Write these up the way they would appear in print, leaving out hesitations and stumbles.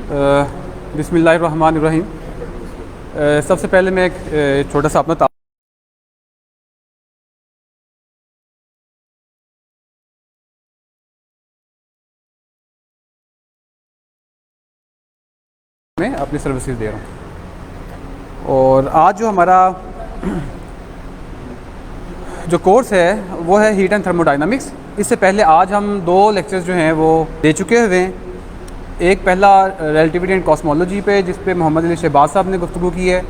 बिस्मिल्लाहिर्रहमानिर्रहीम। सबसे पहले मैं एक छोटा सा अपना मैं अपनी सर्विसेज दे रहा हूँ। और आज जो हमारा जो कोर्स है वो है हीट एंड थर्मोडायनामिक्स। इससे पहले आज हम दो लेक्चर्स जो हैं वो दे चुके हुए हैं। एक पहला रिलेटिविटी एंड कॉस्मोलॉजी पे, जिस पे मोहम्मद अली शहबाज साहब ने गुफ्तगू की है।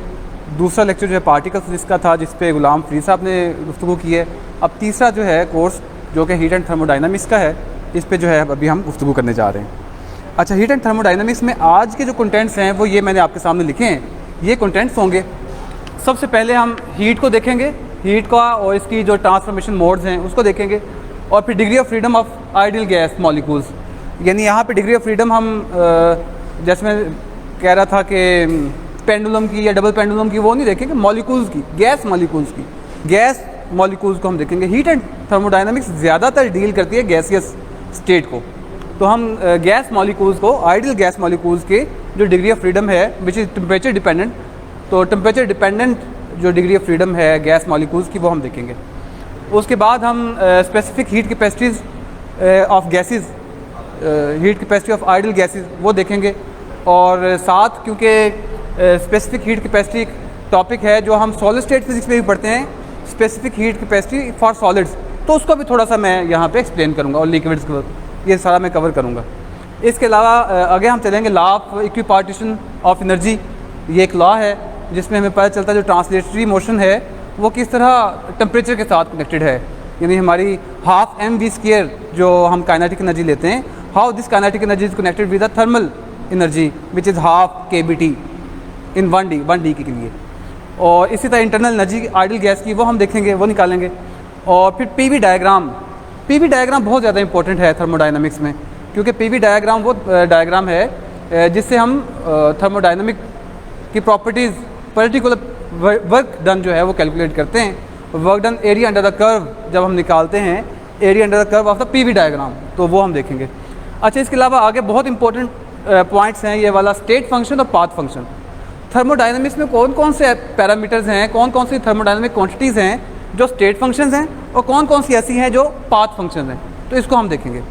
दूसरा लेक्चर जो है पार्टिकल फिजिक्स का था, जिस पे गुलाम फरीद साहब ने गुफ्तगू की है। अब तीसरा जो है कोर्स जो कि हीट एंड थर्मोडायनामिक्स का है, इस पे जो है अभी हम गुफ्तगू करने जा रहे हैं। अच्छा, हीट एंड थर्मोडायनामिक्स में आज के जो कंटेंट्स हैं वो ये मैंने आपके सामने लिखे हैं। ये कंटेंट्स होंगे, सबसे पहले हम हीट को देखेंगे, हीट का और इसकी जो ट्रांसफॉर्मेशन मोड्स हैं उसको देखेंगे। और फिर degree of freedom of ideal gas molecules, यानी यहाँ पे डिग्री ऑफ फ्रीडम हम जैसे मैं कह रहा था कि पेंडुलम की या डबल पेंडुलम की वो नहीं देखेंगे, मॉलिक्यूल्स की, गैस मॉलिक्यूल्स की, गैस मॉलिक्यूल्स को हम देखेंगे। हीट एंड थर्मोडायनामिक्स ज़्यादातर डील करती है गैसियस स्टेट को, तो हम गैस मॉलिक्यूल्स को, आइडियल गैस मॉलिक्यूल्स के जो डिग्री ऑफ फ्रीडम है विच इज़ टेम्परेचर डिपेंडेंट, तो टेम्परेचर डिपेंडेंट जो डिग्री ऑफ फ्रीडम है गैस मॉलिक्यूल्स की वो हम देखेंगे। उसके बाद हम specific heat capacities of gases, heat capacity of ideal gases वो देखेंगे। और साथ क्योंकि स्पेसिफिक हीट कैपेसिटी एक टॉपिक है जो हम सॉलिड स्टेट फिजिक्स में भी पढ़ते हैं, specific heat capacity for solids, तो उसको भी थोड़ा सा मैं यहाँ पे एक्सप्लेन करूँगा। और लिक्विड्स को ये सारा मैं कवर करूँगा। इसके अलावा आगे हम चलेंगे law of equipartition of energy. ये एक लॉ है जिसमें हमें पता चलता है जो ट्रांसलेटरी मोशन है वो किस तरह टेम्परेचर के साथ कनेक्टेड है, यानी हमारी हाफ mv² जो हम काइनेटिक एनर्जी लेते हैं, how this kinetic energy is connected with the thermal energy which is half kBT in 1D के लिए। और इसी तरह इंटरनल एनर्जी आइडियल गैस की वो हम देखेंगे, वो निकालेंगे। और फिर पीवी डायग्राम बहुत ज़्यादा इंपॉर्टेंट है थर्मोडायनामिक्स में, क्योंकि पीवी डायग्राम वो डायग्राम है जिससे हम थर्मोडायनामिक की प्रॉपर्टीज़, पर्टिकुलर वर्क डन जो है वो कैलकुलेट करते हैं। Work done area under the curve जब हम निकालते हैं, area under the curve of the PV diagram, तो वो हम देखेंगे। अच्छा, इसके अलावा आगे बहुत इंपॉर्टेंट पॉइंट्स हैं, ये वाला स्टेट फंक्शन और पाथ फंक्शन। थर्मोडायनामिक्स में कौन कौन से पैरामीटर्स हैं, कौन कौन सी थर्मोडायनामिक क्वांटिटीज़ हैं जो स्टेट फंक्शंस हैं, और कौन कौन सी ऐसी हैं जो पाथ फंक्शंस हैं, तो इसको हम देखेंगे।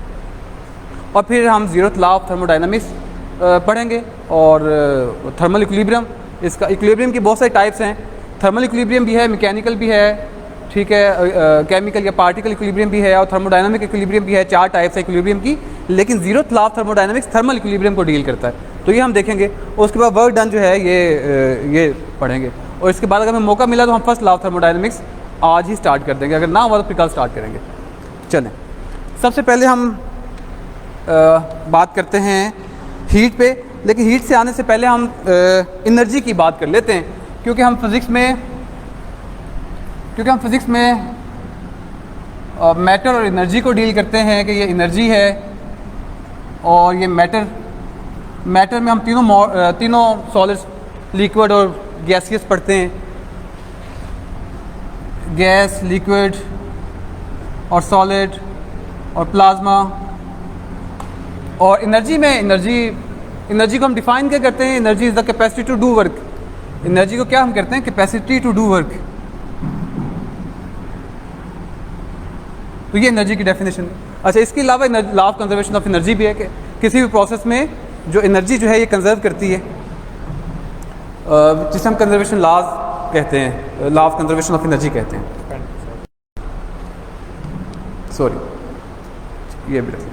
और फिर हम ज़ीरोथ लॉ ऑफ थर्मोडायनामिक्स पढ़ेंगे और थर्मल इक्विलिब्रियम। इसका इक्विलिब्रियम की बहुत सारी टाइप्स हैं, थर्मल इक्विलिब्रियम भी है, मैकेनिकल भी है, ठीक है, केमिकल या पार्टिकल इक्विलिब्रियम भी है, और थर्मोडायनामिक इक्विलिब्रियम भी है। 4 टाइप्स है इक्विलिब्रियम की, लेकिन zeroth law of thermodynamics thermal equilibrium को डील करता है, तो ये हम देखेंगे। उसके बाद वर्क डन जो है ये पढ़ेंगे। और इसके बाद अगर हमें मौका मिला तो हम फर्स्ट लॉ ऑफ थर्मोडायनामिक्स आज ही स्टार्ट कर देंगे, अगर ना हुआ तो फिर कल स्टार्ट करेंगे। चलें, सबसे पहले हम बात करते हैं हीट पे, लेकिन हीट से आने से पहले हम एनर्जी की बात कर लेते हैं, क्योंकि हम फिज़िक्स में मैटर और एनर्जी को डील करते हैं कि ये एनर्जी है और ये मैटर में हम तीनों सॉलिड्स, लिक्विड और गैसियस पढ़ते हैं, गैस, लिक्विड और सॉलिड और प्लाज्मा। और एनर्जी में एनर्जी को हम डिफाइन क्या करते हैं, energy is the capacity to do work. Energy को क्या हम करते हैं, कैपेसिटी टू डू वर्क, तो ये एनर्जी की डेफिनेशन है। अच्छा, इसके अलावा law of conservation of energy भी है कि किसी भी प्रोसेस में जो एनर्जी जो है ये कंजर्व करती है, जिसे हम कंजर्वेशन लॉज कहते हैं, law of conservation of energy कहते हैं। सॉरी, ये भी रखिए।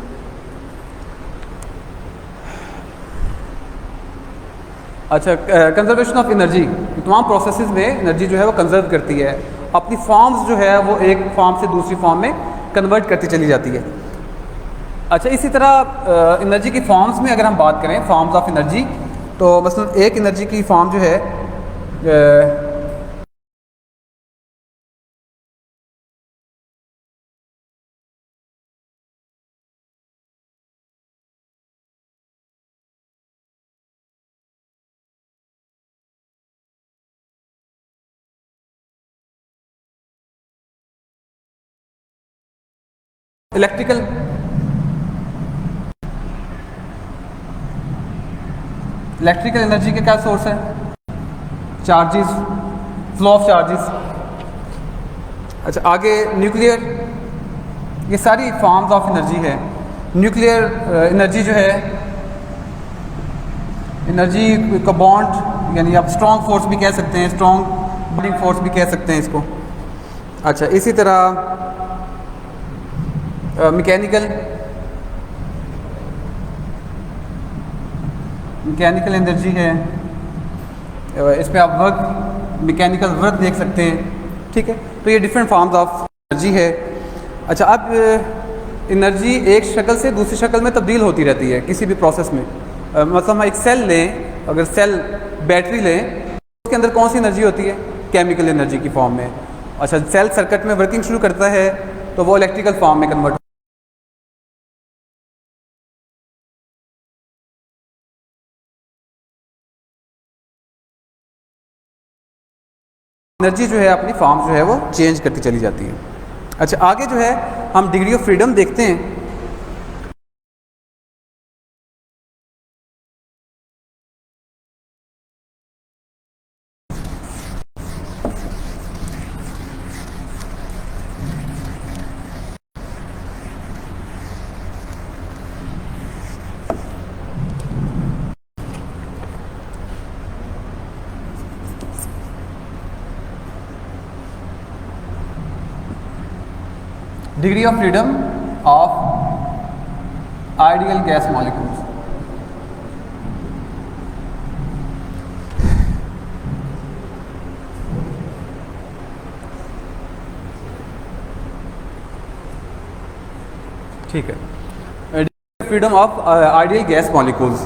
अच्छा, कंजर्वेशन ऑफ एनर्जी, तमाम प्रोसेसेस में एनर्जी जो है वो कंजर्व करती है, अपनी फॉर्म्स जो है वो एक फॉर्म से दूसरी फॉर्म में कन्वर्ट करती चली जाती है। अच्छा, इसी तरह एनर्जी की फॉर्म्स में अगर हम बात करें, फॉर्म्स ऑफ एनर्जी, तो मसलन एक एनर्जी की फॉर्म जो है इलेक्ट्रिकल इलेक्ट्रिकल एनर्जी के क्या सोर्स है? Charges, flow of charges. अच्छा, आगे न्यूक्लियर, ये सारी फॉर्म्स ऑफ एनर्जी है। न्यूक्लियर एनर्जी जो है, एनर्जी का बॉन्ड, यानी आप स्ट्रॉन्ग फोर्स भी कह सकते हैं, स्ट्रॉन्ग बॉन्डिंग फोर्स भी कह सकते हैं इसको। अच्छा, इसी तरह मैकेनिकल एनर्जी है, इसमें आप वर्क, मैकेनिकल वर्क देख सकते हैं, ठीक है। तो ये डिफरेंट फॉर्म्स ऑफ एनर्जी है। अच्छा, अब एनर्जी एक शक्ल से दूसरी शक्ल में तब्दील होती रहती है किसी भी प्रोसेस में। मतलब हम एक सेल लें, अगर सेल बैटरी लें, उसके अंदर कौन सी एनर्जी होती है? केमिकल एनर्जी की फॉर्म में। अच्छा, सेल सर्किट में वर्किंग शुरू करता है तो वो इलेक्ट्रिकल फॉर्म में कन्वर्ट। एनर्जी जो है अपनी फॉर्म जो है वो चेंज करती चली जाती है। अच्छा, आगे जो है हम डिग्री ऑफ फ्रीडम देखते हैं। Degree of freedom of ideal gas molecules. ठीक है, degree of freedom of ideal gas molecules.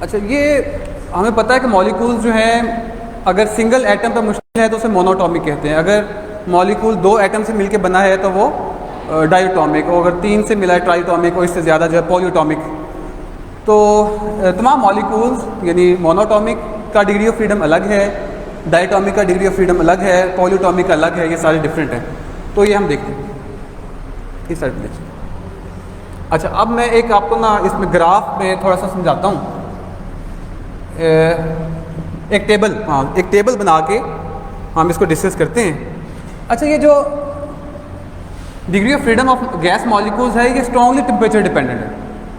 अच्छा, ये हमें पता है कि मॉलिक्यूल्स जो हैं, अगर सिंगल एटम पर मुश्किल है तो उसे मोनोटॉमिक कहते हैं। अगर मॉलिक्यूल 2 एटम से मिलकर बना है तो वो डायटोमिक, और अगर 3 से मिला है ट्राइटोमिक, और इससे ज़्यादा जो है पॉलीटोमिक। तो तमाम मॉलिक्यूल्स यानी मोनोटॉमिक का डिग्री ऑफ फ्रीडम अलग है, डायटोमिक का डिग्री ऑफ फ्रीडम अलग है, पॉलीटोमिक का अलग है, ये सारे डिफरेंट हैं। तो ये हम देखते हैं इस साइड देखिए। अच्छा, अब मैं एक आपको ना इसमें ग्राफ में थोड़ा सा समझाता हूँ। एक टेबल बना के हम इसको डिस्कस करते हैं। अच्छा, ये जो degree of freedom of gas molecules है, ये स्ट्रॉन्गली टेम्परेचर डिपेंडेंट है।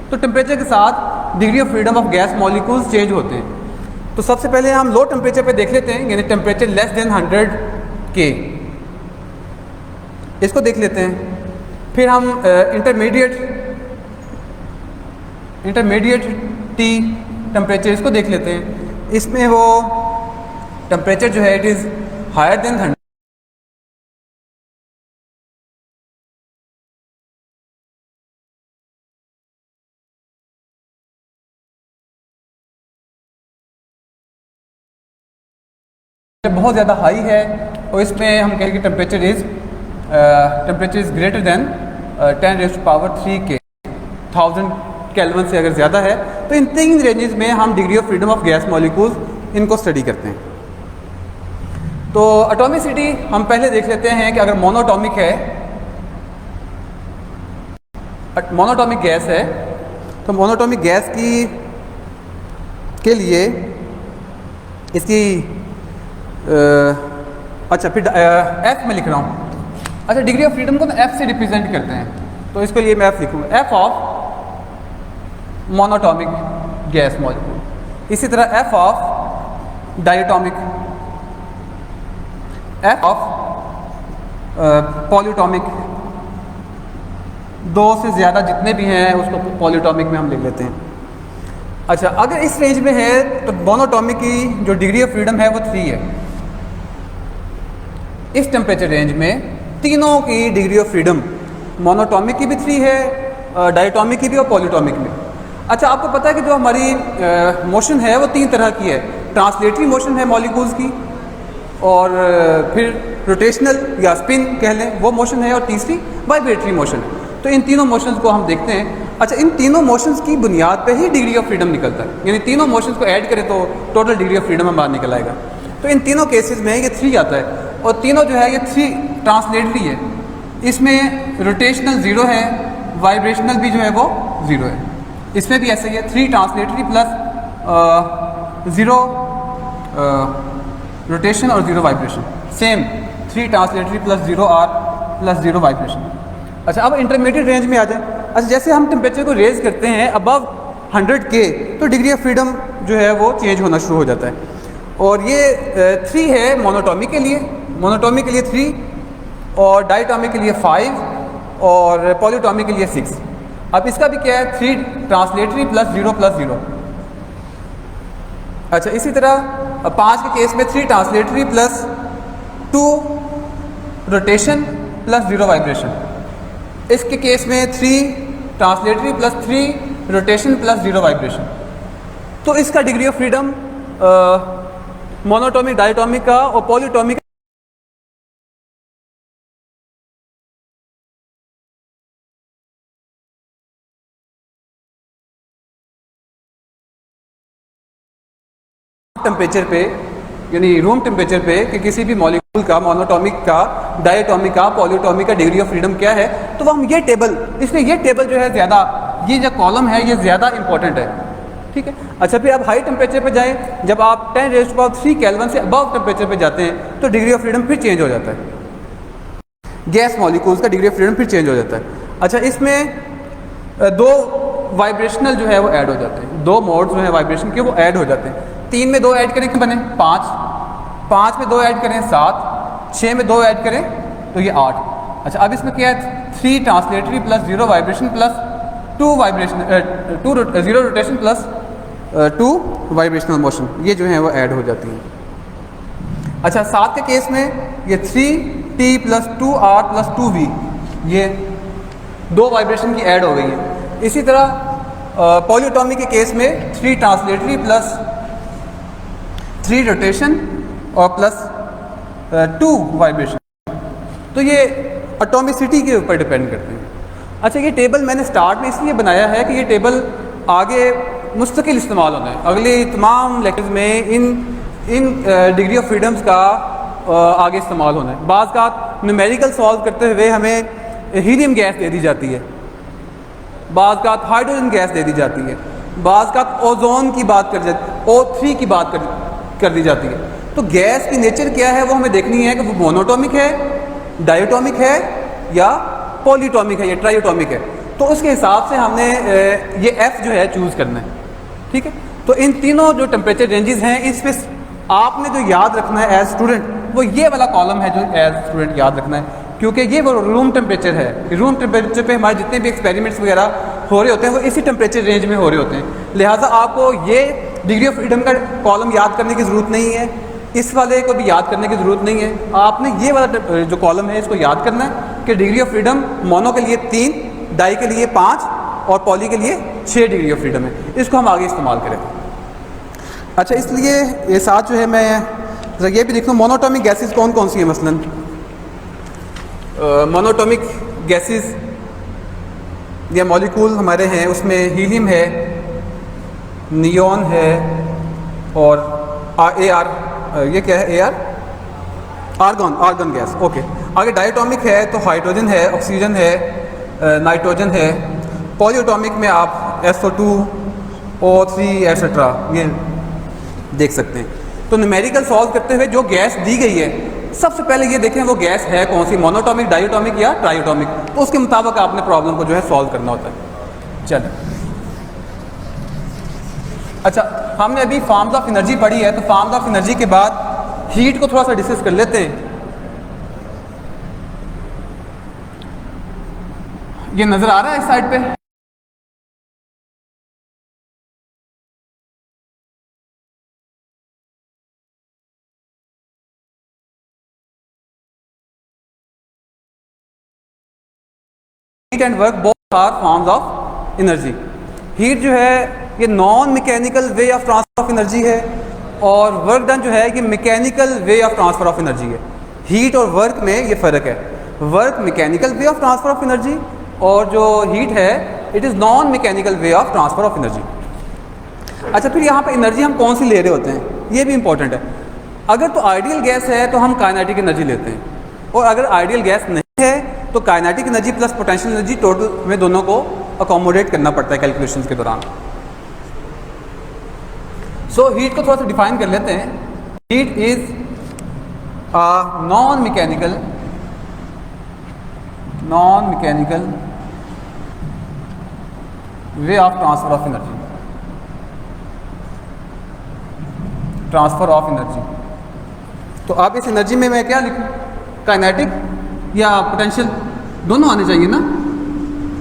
तो टेम्परेचर के साथ degree of freedom of gas molecules change होते हैं। तो सबसे पहले हम लो टेम्परेचर पे देख लेते हैं, यानी टेम्परेचर लेस देन 100 K, इसको देख लेते हैं। फिर हम इंटरमीडिएट T टेम्परेचर, इसको देख लेते हैं। इसमें वो टेम्परेचर जो है इट इज़ हायर देन 100। बहुत ज़्यादा हाई है, और इसमें हम कहेंगे temperature is greater than 10⁻³ K, 1000 kelvin से अगर ज़्यादा है। तो इन 3 रेंजेस में हम degree of freedom of gas molecules इनको स्टडी करते हैं। तो एटॉमिसिटी हम पहले देख लेते हैं कि अगर मोनोटॉमिक गैस है तो मोनोटॉमिक गैस के लिए इसकी अच्छा, फिर F में लिख रहा हूँ। अच्छा, डिग्री ऑफ फ्रीडम को ना F से रिप्रेजेंट करते हैं, तो इसके लिए मैं F लिखूँगा, F of monatomic gas molecule. इसी तरह F of diatomic, F of polyatomic, 2 से ज़्यादा जितने भी हैं उसको पॉलीटॉमिक में हम लिख लेते हैं। अच्छा, अगर इस रेंज में है तो मोनोटॉमिक की जो डिग्री ऑफ फ्रीडम है वो 3 है। इस टेम्परेचर रेंज में तीनों की डिग्री ऑफ फ्रीडम, मोनोटॉमिक की भी 3 है, डायटोमिक की भी और पॉलीटॉमिक में। अच्छा, आपको पता है कि जो हमारी मोशन है वो 3 तरह की है। ट्रांसलेटरी मोशन है मॉलिक्यूल्स की, और फिर रोटेशनल या स्पिन कह लें वो मोशन है, और तीसरी वाइब्रेटरी मोशन है। तो इन तीनों मोशंस को हम देखते हैं। अच्छा, इन तीनों मोशंस की बुनियाद पे ही डिग्री ऑफ फ्रीडम निकलता है, यानी तीनों मोशंस को ऐड करें तो टोटल डिग्री ऑफ फ्रीडम हम बाहर निकल आएगा। तो इन तीनों केसेस में ये 3 आता है, और तीनों जो है ये 3 ट्रांसलेटरी है। इसमें रोटेशनल 0 है, वाइब्रेशनल भी जो है वो 0 है। इसमें भी ऐसे ही है, 3 ट्रांसलेटरी प्लस 0 रोटेशन और 0 vibration. Same 3 translatory plus 0 R plus 0 vibration. अच्छा, अब इंटरमीडिएट रेंज में आ जाए। अच्छा, जैसे हम टेम्परेचर को रेज करते हैं अबव 100K तो डिग्री ऑफ फ्रीडम जो है वो चेंज होना शुरू हो जाता है। और ये 3 है मोनोटॉमिक के लिए, मोनोटॉमिक के लिए 3 और डायटॉमिक के लिए 5 और पॉलीटॉमिक के लिए 6। अब इसका भी क्या है, 3 ट्रांसलेटरी प्लस 0। अच्छा, इसी तरह 5 के केस में 3 translatory plus 2 rotation plus 0 vibration. इसके केस में 3 translatory plus 3 rotation plus 0 vibration. तो इसका degree of freedom monoatomic, diatomic का और पॉलीटॉमिक टेम्परेचर पे, यानी रूम टेम्परेचर पे कि किसी भी मॉलिक्यूल का, मोनोटॉमिक का, डायटॉमिक का, पॉलीटॉमिक का डिग्री ऑफ फ्रीडम क्या है, तो वो हम ये टेबल, इसलिए ये टेबल जो है ज़्यादा, ये जो कॉलम है ये ज़्यादा इंपॉर्टेंट है, ठीक है। अच्छा, फिर आप हाई टेम्परेचर पे जाएं, जब आप 10⁻³ केल्विन से अबव टेम्परेचर पे जाते हैं तो डिग्री ऑफ फ्रीडम फिर चेंज हो जाता है। गैस मॉलिक्यूल्स का डिग्री ऑफ फ्रीडम फिर चेंज हो जाता है। अच्छा, इसमें 2 वाइब्रेशनल जो है वो ऐड हो जाते हैं, 2 मोड्स जो है वाइब्रेशन के वो ऐड हो जाते हैं। 3 में 2 ऐड करें कि बने 5, 5 में 2 ऐड करें 7, 6 में 2 ऐड करें तो ये 8। अच्छा, अब इसमें क्या है, 3 translatory plus 0 vibration plus 2 vibration 0 rotation plus 2 vibrational motion, ये जो है वो ऐड हो जाती हैं। अच्छा, 7 के केस में ये 3T plus 2R plus 2V, ये 2 वाइब्रेशन की ऐड हो गई है। इसी तरह पॉलीटॉमिक के केस में 3 ट्रांसलेटरी प्लस 3 रोटेशन और प्लस 2 वाइब्रेशन। तो ये एटॉमिसिटी के ऊपर डिपेंड करते हैं। अच्छा, ये टेबल मैंने स्टार्ट में इसलिए बनाया है कि ये टेबल आगे मुस्तकिल इस्तेमाल होना है, अगले तमाम लेक्चर्स में इन डिग्री ऑफ फ्रीडम्स का आगे इस्तेमाल होना है। बाज़ का न्यूमेरिकल सॉल्व करते हुए हमें हीलियम गैस दे दी जाती है, बाज़ का हाइड्रोजन गैस दे दी जाती है, बाज़ का ओजोन की बात कर जाती, O3 की बात कर दी जाती है। तो गैस की नेचर क्या है वो हमें देखनी है कि वो मोनोटॉमिक है, डायटॉमिक है या पॉलीटॉमिक है या ट्राइटॉमिक है। तो उसके हिसाब से हमने ये F जो है चूज़ करना है, ठीक है। तो इन तीनों जो टेम्परेचर रेंजेस हैं, इस पे आपने जो याद रखना है एज स्टूडेंट, वो ये वाला कॉलम है जो एज स्टूडेंट याद रखना है, क्योंकि ये वो रूम टेम्परेचर है। रूम टेम्परेचर पे हमारे जितने भी एक्सपेरिमेंट्स वगैरह हो रहे होते हैं वो इसी टेम्परेचर रेंज में हो रहे होते हैं। लिहाजा आपको ये डिग्री ऑफ फ्रीडम का कॉलम याद करने की ज़रूरत नहीं है, इस वाले को भी याद करने की ज़रूरत नहीं है। आपने ये वाला जो कॉलम है इसको याद करना है कि डिग्री ऑफ फ्रीडम मोनो के लिए 3, डाई के लिए 5 और पॉली के लिए 6 डिग्री ऑफ फ्रीडम है। इसको हम आगे इस्तेमाल करें। अच्छा, इसलिए ये साथ जो है मैं ज़रा ये भी लिख लूँ, मोनोटॉमिक गैसेस कौन कौन सी हैं। मसलन मोनोटॉमिक गैसेस या मॉलिक्यूल हमारे हैं, उसमें हीलियम है, नियॉन है और AR, ये क्या है AR, आर्गन गैस, ओके। आगे डायटॉमिक है तो हाइड्रोजन है, ऑक्सीजन है, नाइट्रोजन है। पॉलीटॉमिक में आप SO2, O3 एट्सेट्रा ये देख सकते हैं। तो न्यूमेरिकल सॉल्व करते हुए जो गैस दी गई है, सबसे पहले ये देखें वो गैस है कौन सी, मोनोटॉमिक, डायटॉमिक या ट्राइटॉमिक। तो उसके मुताबिक आपने प्रॉब्लम को जो है सॉल्व करना होता है। चलिए, अच्छा, हमने अभी फॉर्म्स ऑफ एनर्जी पढ़ी है, तो फॉर्म्स ऑफ एनर्जी के बाद हीट को थोड़ा सा डिस्कस कर लेते हैं। ये नज़र आ रहा है इस साइड पे, heat and work both are forms of energy. Heat जो है ये non mechanical way of transfer of energy है और वर्क डन जो है ये mechanical way of transfer of energy है। हीट और वर्क में ये फ़र्क है, work mechanical way of transfer of energy और जो हीट है it is non mechanical way of transfer of energy. अच्छा, फिर यहाँ पे एनर्जी हम कौन सी ले रहे होते हैं ये भी इंपॉर्टेंट है। अगर तो आइडियल गैस है तो हम काइनेटिक एनर्जी लेते हैं, और अगर आइडियल गैस नहीं है तो kinetic energy plus potential energy total में दोनों को अकोमोडेट करना पड़ता है कैलकुलेशंस के दौरान। सो हीट को थोड़ा सा डिफाइन कर लेते हैं। Heat is non mechanical way of transfer of energy. तो अब इस एनर्जी में मैं क्या लिखूं, काइनेटिक या पोटेंशियल, दोनों आने चाहिए ना।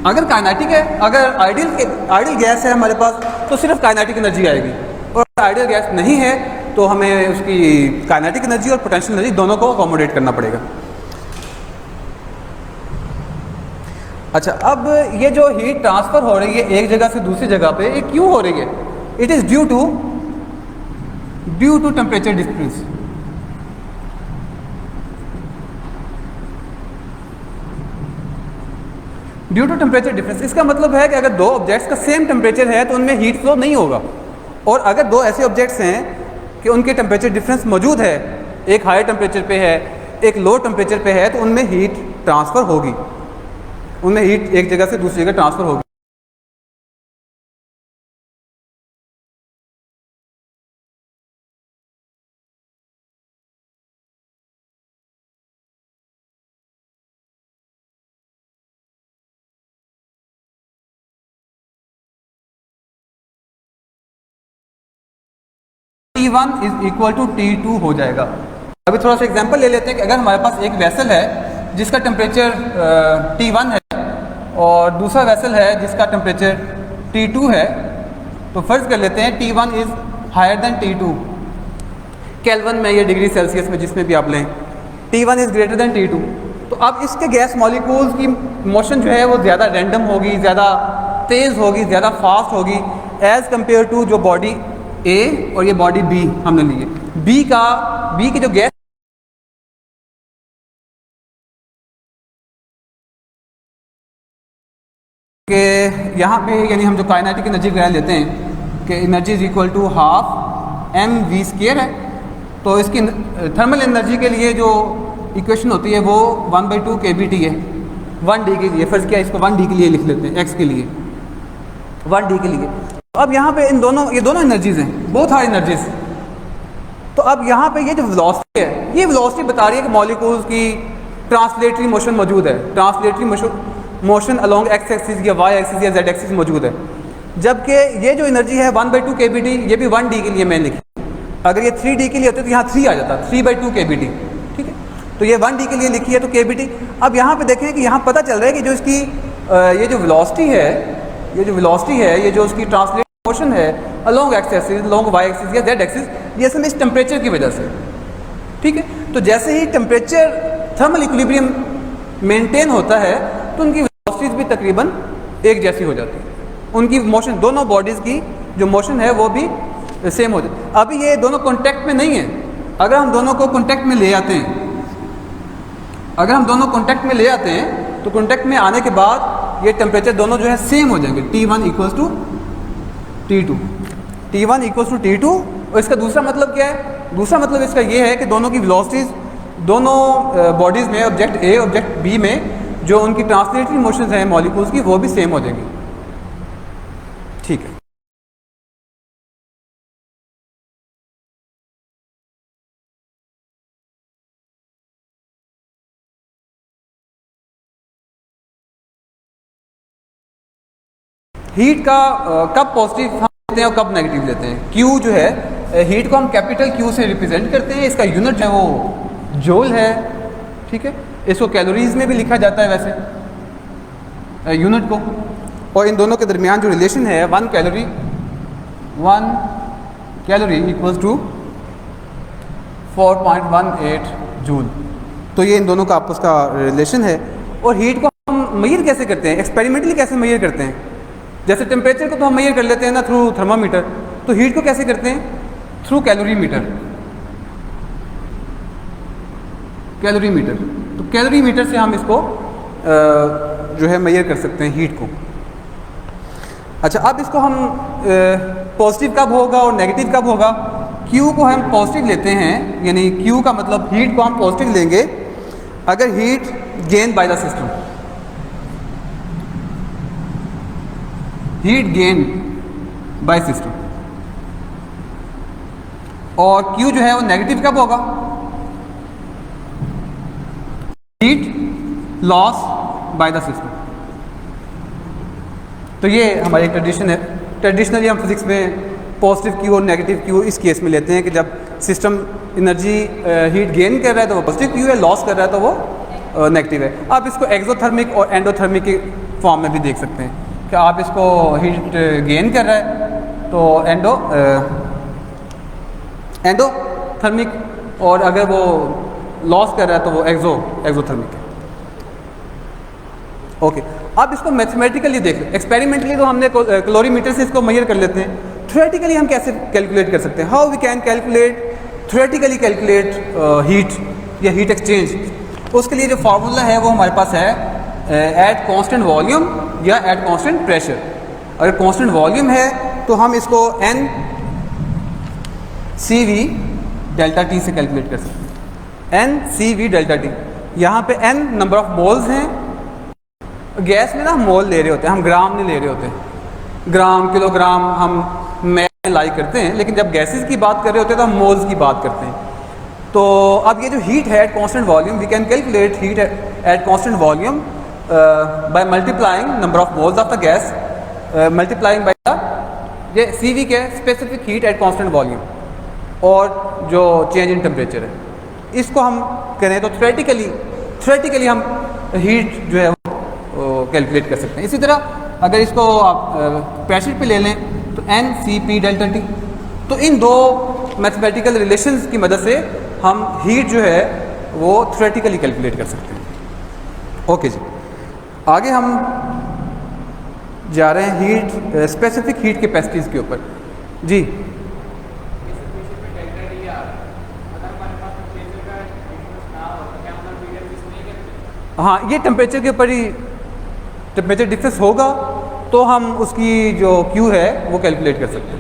अगर काइनेटिक है, अगर आइडियल गैस है हमारे पास तो सिर्फ काइनेटिक एनर्जी आएगी, और आइडियल गैस नहीं है तो हमें उसकी काइनेटिक एनर्जी और पोटेंशियल एनर्जी दोनों को अकोमोडेट करना पड़ेगा। अच्छा, अब ये जो हीट ट्रांसफ़र हो रही है एक जगह से दूसरी जगह पे, ये क्यों हो रही है? It is due to temperature difference. Due to temperature difference, इसका मतलब है कि अगर दो ऑब्जेक्ट्स का सेम टेम्परेचर है तो उनमें हीट फ्लो नहीं होगा, और अगर दो ऐसे ऑब्जेक्ट्स हैं कि उनके टेम्परेचर डिफरेंस मौजूद है, एक हाई टेम्परेचर पे है एक लो टेम्परेचर पे है, तो उनमें हीट ट्रांसफ़र होगी, उनमें हीट एक जगह से दूसरी जगह ट्रांसफ़र होगी। T1 is equal to T2 हो जाएगा। अभी थोड़ा सा एग्जांपल ले लेते हैं कि अगर हमारे पास एक वेसल है जिसका टेम्परेचर T1 है और दूसरा वेसल है जिसका टेम्परेचर T2 है, तो फर्ज कर लेते हैं T1 is higher than T2, kelvin में या डिग्री सेल्सियस में जिसमें भी आप लें, T1 is greater than T2। तो अब इसके गैस मॉलिक्यूल्स की मोशन जो है वो ज़्यादा रैंडम होगी, ज़्यादा तेज़ होगी, ज़्यादा फास्ट होगी एज़ कम्पेयर टू जो बॉडी A और ये बॉडी B हमने ली है। B की जो गैस के यहाँ पे यानी हम जो काइनेटिक एनर्जी वगैरह लेते हैं कि energy is equal to half mv² है, तो इसकी थर्मल एनर्जी के लिए जो इक्वेशन होती है वो 1/2 kBT है 1D के लिए। फर्ज किया इसको 1D के लिए लिख लेते हैं, x के लिए 1D के लिए। अब यहाँ पे ये दोनों एनर्जीज हैं, बोथ आर एनर्जीज। तो अब यहाँ पे ये जो वेलोसिटी है, ये वेलोसिटी बता रही है कि मॉलिक्यूल्स की ट्रांसलेटरी मोशन मौजूद है, translatory motion along x axis या y एक्सिस या z एक्सिस मौजूद है। जबकि ये जो एनर्जी है 1/2 kBT, ये भी 1D के लिए मैंने लिखी। अगर ये 3D के लिए होते तो यहाँ 3 आ जाता, 3/2 kBT, ठीक है। तो ये 1D के लिए लिखी है तो kBT। अब यहाँ पे देखें कि यहाँ पता चल रहा है कि जो इसकी ये जो वेलोसिटी है, ये जो उसकी ट्रांसलेट मोशन है along x axis, along y axis या z एक्सिस, ये असल में इस टेम्परेचर की वजह से, ठीक है। तो जैसे ही टेम्परेचर थर्मल इक्विलिब्रियम मेंटेन होता है तो उनकी वेलोसिटीज भी तकरीबन एक जैसी हो जाती है, उनकी मोशन, दोनों बॉडीज़ की जो मोशन है वो भी सेम हो जाती है। अभी ये दोनों कॉन्टैक्ट में नहीं है, अगर हम दोनों को कॉन्टैक्ट में ले आते हैं, तो कॉन्टैक्ट में आने के बाद ये टेम्परेचर दोनों जो है सेम हो जाएंगे, T1 इक्वल्स टू T2। और इसका दूसरा मतलब क्या है? दूसरा मतलब इसका ये है कि दोनों की वेलोसिटीज, दोनों बॉडीज़ में, ऑब्जेक्ट A ऑब्जेक्ट B में जो उनकी ट्रांसलेटरी मोशंस हैं मॉलिक्यूल्स की, वो भी सेम हो जाएंगी, ठीक है। हीट का कब पॉजिटिव हम लेते हैं और कब नेगेटिव लेते हैं? Q जो है, हीट को हम कैपिटल Q से रिप्रेजेंट करते हैं, इसका यूनिट जो है वो जूल है, ठीक है। इसको कैलोरीज में भी लिखा जाता है वैसे यूनिट को, और इन दोनों के दरमियान जो रिलेशन है 1 कैलोरी इक्वल्स टू 4.18 जूल। तो ये इन दोनों का आपस का रिलेशन है। और हीट को हम मेजर कैसे करते हैं, एक्सपेरिमेंटली कैसे मेजर करते हैं? जैसे टेम्परेचर को तो हम मेजर कर लेते हैं ना थ्रू थर्मामीटर, तो हीट को कैसे करते हैं? Through calorimeter. तो कैलोरीमीटर से हम इसको जो है मेजर कर सकते हैं हीट को। अच्छा, अब इसको हम पॉजिटिव कब होगा और नेगेटिव कब होगा? Q को हम पॉजिटिव लेते हैं, यानी Q का मतलब हीट को हम पॉजिटिव लेंगे अगर heat gain by the system. Heat gain by system, और Q जो है वो नेगेटिव कब होगा? Heat loss by the system. तो ये हमारी एक ट्रेडिशन है। ट्रेडिशनली हम फिजिक्स में पॉजिटिव Q और नेगेटिव Q इस केस में लेते हैं कि जब सिस्टम एनर्जी हीट गेन कर रहा है तो वो पॉजिटिव Q है, लॉस कर रहा है तो वो नेगेटिव है। आप इसको एक्सोथर्मिक और एंडोथर्मिक के फॉर्म में भी देख सकते हैं कि आप इसको हीट गेन कर रहा है तो एंडोथर्मिक, और अगर वो लॉस कर रहा है तो वो एक्सोथर्मिक है। ओके, अब इसको मैथमेटिकली देख लें। एक्सपेरिमेंटली तो हमने कैलोरीमीटर से इसको मेजर कर लेते हैं। थ्योरेटिकली हम कैसे कैलकुलेट कर सकते हैं? How we can theoretically calculate heat या हीट एक्सचेंज। उसके लिए जो फार्मूला है वो हमारे पास है एट कांस्टेंट वॉल्यूम या एट कांस्टेंट प्रेशर। अगर कांस्टेंट वॉल्यूम है तो हम इसको n CV डेल्टा T से कैलकुलेट कर सकते हैं। n CV डेल्टा T, यहाँ पे n नंबर ऑफ मोल्स हैं। गैस में ना हम मोल ले रहे होते हैं, हम ग्राम नहीं ले रहे होते। ग्राम किलोग्राम हम में लाई करते हैं, लेकिन जब गैसेस की बात कर रहे होते हैं तो हम मोल्स की बात करते हैं। तो अब ये जो हीट है at constant volume, we can calculate heat at constant volume by multiplying number of moles of the gas multiplying by the ये CV के specific heat at constant volume और जो चेंज इन टेम्परेचर है, इसको हम करें तो थ्योरेटिकली हम हीट जो है कैलकुलेट कर सकते हैं। इसी तरह अगर इसको आप प्रेशर पे ले लें तो NCP डेल्टा T। तो इन दो मैथमेटिकल रिलेशंस की मदद से हम हीट जो है वो थ्योरेटिकली कैलकुलेट कर सकते हैं। ओके जी, आगे हम जा रहे हैं हीट स्पेसिफिक हीट कैपेसिटीज़ के ऊपर। जी हाँ, ये टेम्परेचर के ऊपर ही टेम्परेचर डिफरेंस होगा तो हम उसकी जो Q है वो कैलकुलेट कर सकते हैं।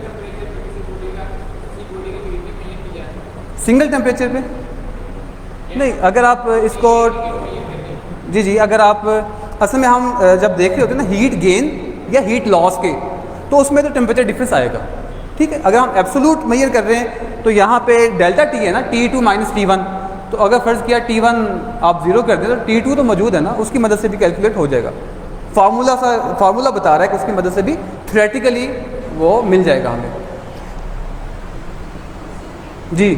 सिंगल टेम्परेचर पे नहीं, अगर आप इसको जी अगर आप असल में हम जब देख रहे होते हैं ना हीट गेन या हीट लॉस के, तो उसमें तो टेम्परेचर डिफरेंस आएगा। ठीक है, अगर हम एब्सोल्यूट मेजर कर रहे हैं तो यहाँ पे डेल्टा T है ना, T2 माइनस T1, तो अगर फ़र्ज़ किया T1 आप 0 कर दें तो T2 तो मौजूद है ना, उसकी मदद से भी कैलकुलेट हो जाएगा। फार्मूला बता रहा है कि उसकी मदद से भी थ्योरेटिकली वो मिल जाएगा हमें। जी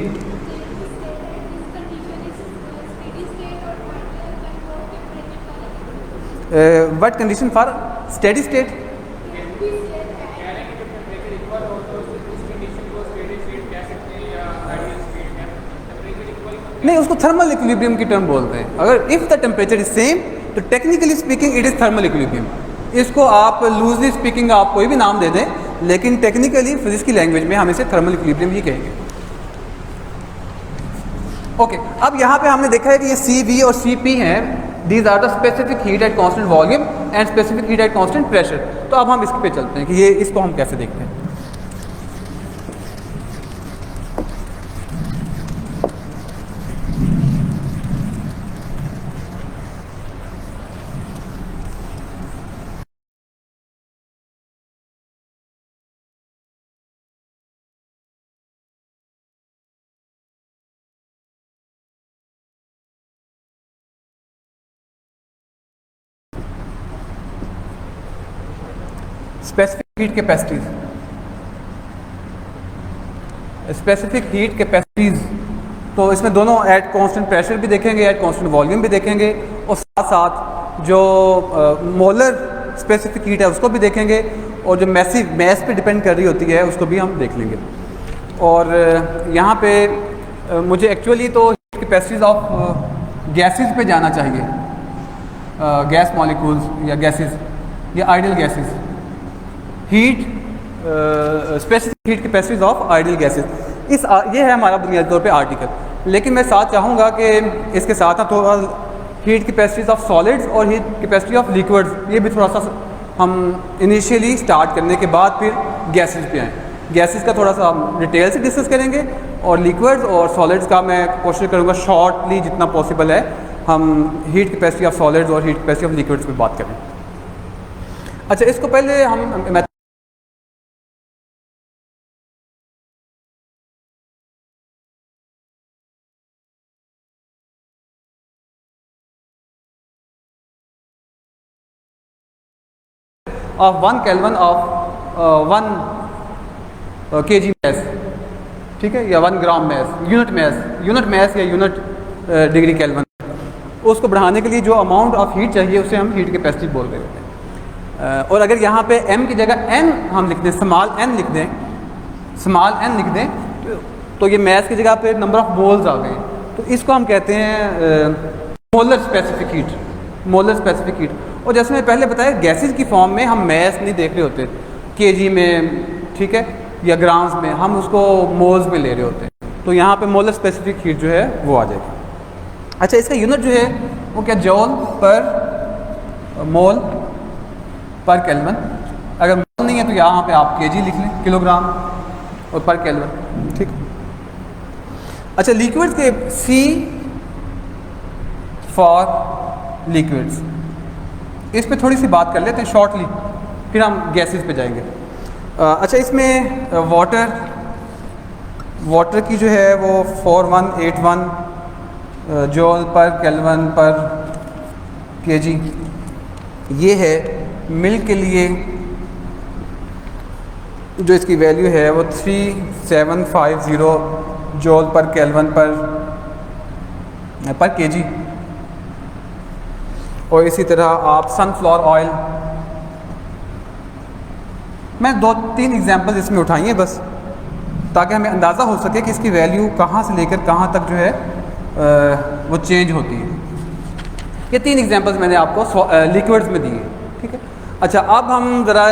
what condition for steady state? नहीं, उसको थर्मल इक्विलिब्रियम की टर्म बोलते हैं। अगर if the temperature is same तो technically speaking it is thermal equilibrium. इसको आप लूजली स्पीकिंग आप कोई भी नाम दे दें, लेकिन टेक्निकली फिजिक्स की लैंग्वेज में हम इसे थर्मल इक्विलिब्रियम ही कहेंगे। ओके, अब यहाँ पे हमने देखा है कि ये CV और CP हैं, these are the specific heat at constant volume and specific heat at constant pressure. तो अब हम इस पे चलते हैं कि ये इसको हम कैसे देखते हैं। Specific heat capacities, specific heat capacities, तो इसमें दोनों एट कांस्टेंट प्रेशर भी देखेंगे, एट कांस्टेंट वॉल्यूम भी देखेंगे, और साथ साथ जो मोलर स्पेसिफिक हीट है उसको भी देखेंगे, और जो मैसिव मैस पे डिपेंड कर रही होती है उसको भी हम देख लेंगे। और यहाँ पे मुझे एक्चुअली तो हीट कैपेसिटीज ऑफ गैसेस पे जाना चाहिए, गैस मॉलिक्यूल्स या गैसेस या ideal gases, heat specific heat capacities of ideal gases. ये है हमारा बुनियादी तौर पे आर्टिकल। लेकिन मैं साथ चाहूँगा कि इसके साथ ना थोड़ा हीट कैपेसिटीज ऑफ सॉलिड्स और हीट कैपेसिटी ऑफ लिक्विड्स, ये भी थोड़ा सा हम इनिशियली स्टार्ट करने के बाद फिर गैसेस पे आएँ। गैसेस का थोड़ा सा हम डिटेल से डिस्कस करेंगे, और लिक्विड्स और सॉलिड्स का मैं कोशिश करूँगा शॉर्टली जितना पॉसिबल है हम हीट कैपेसिटी ऑफ सॉलिड्स और हीट कैपेसिटी ऑफ लिक्विड्स पर बात करें। अच्छा, इसको पहले हम of 1 kelvin of 1 kg mass, ठीक है, या 1 ग्राम मैस, यूनिट मैस या यूनिट डिग्री केल्विन, उसको बढ़ाने के लिए जो अमाउंट ऑफ हीट चाहिए उसे हम हीट कैपेसिटी बोल रहे होते हैं। और अगर यहाँ पे m की जगह n हम लिख दें, स्मॉल n लिख दें, तो ये मैस की जगह पे नंबर ऑफ मोल्स आ गए, तो इसको हम कहते हैं मोलर स्पेसिफिक हीट। और जैसे मैं पहले बताया, गैसेस की फॉर्म में हम मैस नहीं देख रहे होते केजी में, ठीक है, या ग्राम्स में, हम उसको मोल्स में ले रहे होते हैं, तो यहाँ पे मोलर स्पेसिफिक हीट जो है वो आ जाएगी। अच्छा, इसका यूनिट जो है वो क्या, जॉल पर मोल पर केल्विन। अगर मोल नहीं है तो यहाँ पे आप केजी लिख लें, किलोग्राम, और पर केल्विन, ठीक। अच्छा, लिक्विड्स के C फॉर लिक्विड्स, इस पे थोड़ी सी बात कर लेते हैं शॉर्टली, फिर हम गैसेस पे जाएंगे। अच्छा, इसमें वाटर की जो है वो 4181 जॉल पर केल्विन पर केजी, ये है। मिल्क के लिए जो इसकी वैल्यू है वो 3750 जॉल पर केल्विन पर केजी। और इसी तरह आप सनफ्लावर ऑयल, मैं 2-3 एग्जांपल्स इसमें उठाई हैं बस, ताकि हमें अंदाज़ा हो सके कि इसकी वैल्यू कहाँ से लेकर कहाँ तक जो है वो चेंज होती है। ये 3 एग्जांपल्स मैंने आपको लिक्विड्स में दिए, ठीक है। अच्छा, अब हम ज़रा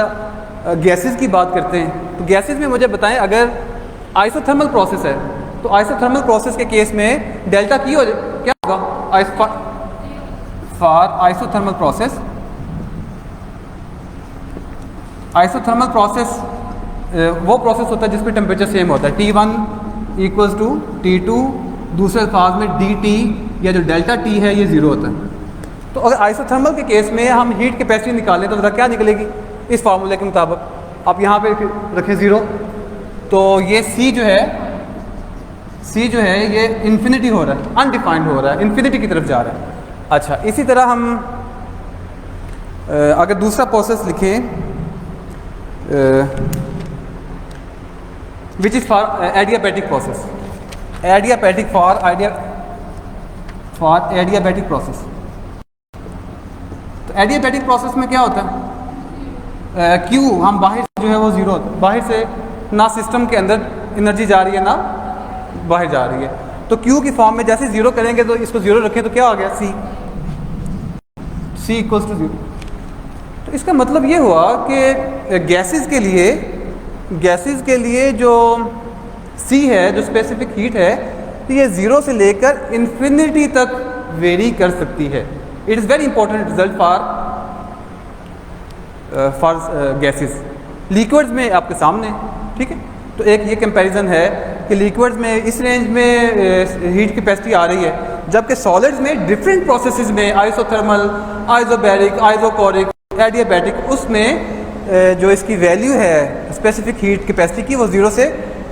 गैसेस की बात करते हैं। तो गैसेस में मुझे बताएं, अगर आइसोथर्मल प्रोसेस है तो आइसोथर्मल प्रोसेस के केस में डेल्टा P हो जाए, क्या होगा for isothermal process. Isothermal process वो प्रोसेस होता है जिसमें टेम्परेचर सेम होता है, T1 इक्वल्स टू T2, दूसरे अल्फाज में dt या जो डेल्टा T है ये 0 होता है। तो अगर आइसोथर्मल के केस में हम हीट कैपेसिटी निकालें तो ज़रा क्या निकलेगी इस फार्मूले के मुताबिक, आप यहाँ पे रखें 0, तो ये C जो है ये इन्फिनिटी हो रहा है, अनडिफाइंड हो रहा है, इन्फिनिटी की तरफ जा रहा है। अच्छा, इसी तरह हम अगर दूसरा प्रोसेस लिखें which is for adiabatic process, adiabatic process. तो एडियाबैटिक प्रोसेस में क्या होता है, Q हम बाहर से जो है वो 0 होता है, बाहर से ना सिस्टम के अंदर एनर्जी जा रही है ना बाहर जा रही है, तो Q की फॉर्म में जैसे 0 करेंगे तो इसको 0 रखें तो क्या हो गया, C इक्वल्स टू 0। तो इसका मतलब ये हुआ कि गैसेस के लिए जो C है, जो स्पेसिफिक हीट है, तो ये 0 से लेकर इन्फिनिटी तक वेरी कर सकती है। It is very important result for gases. Liquids में आपके सामने, ठीक है, तो एक ये कंपैरिजन है कि लिक्विड्स में इस रेंज में हीट कैपेसिटी आ रही है, जबकि सॉलिड्स में डिफरेंट प्रोसेसेस में आइसोथर्मल, आइसोबैरिक, आइसोकोरिक, एडियाबैटिक, उसमें जो इसकी वैल्यू है स्पेसिफिक हीट कैपेसिटी की वो 0 से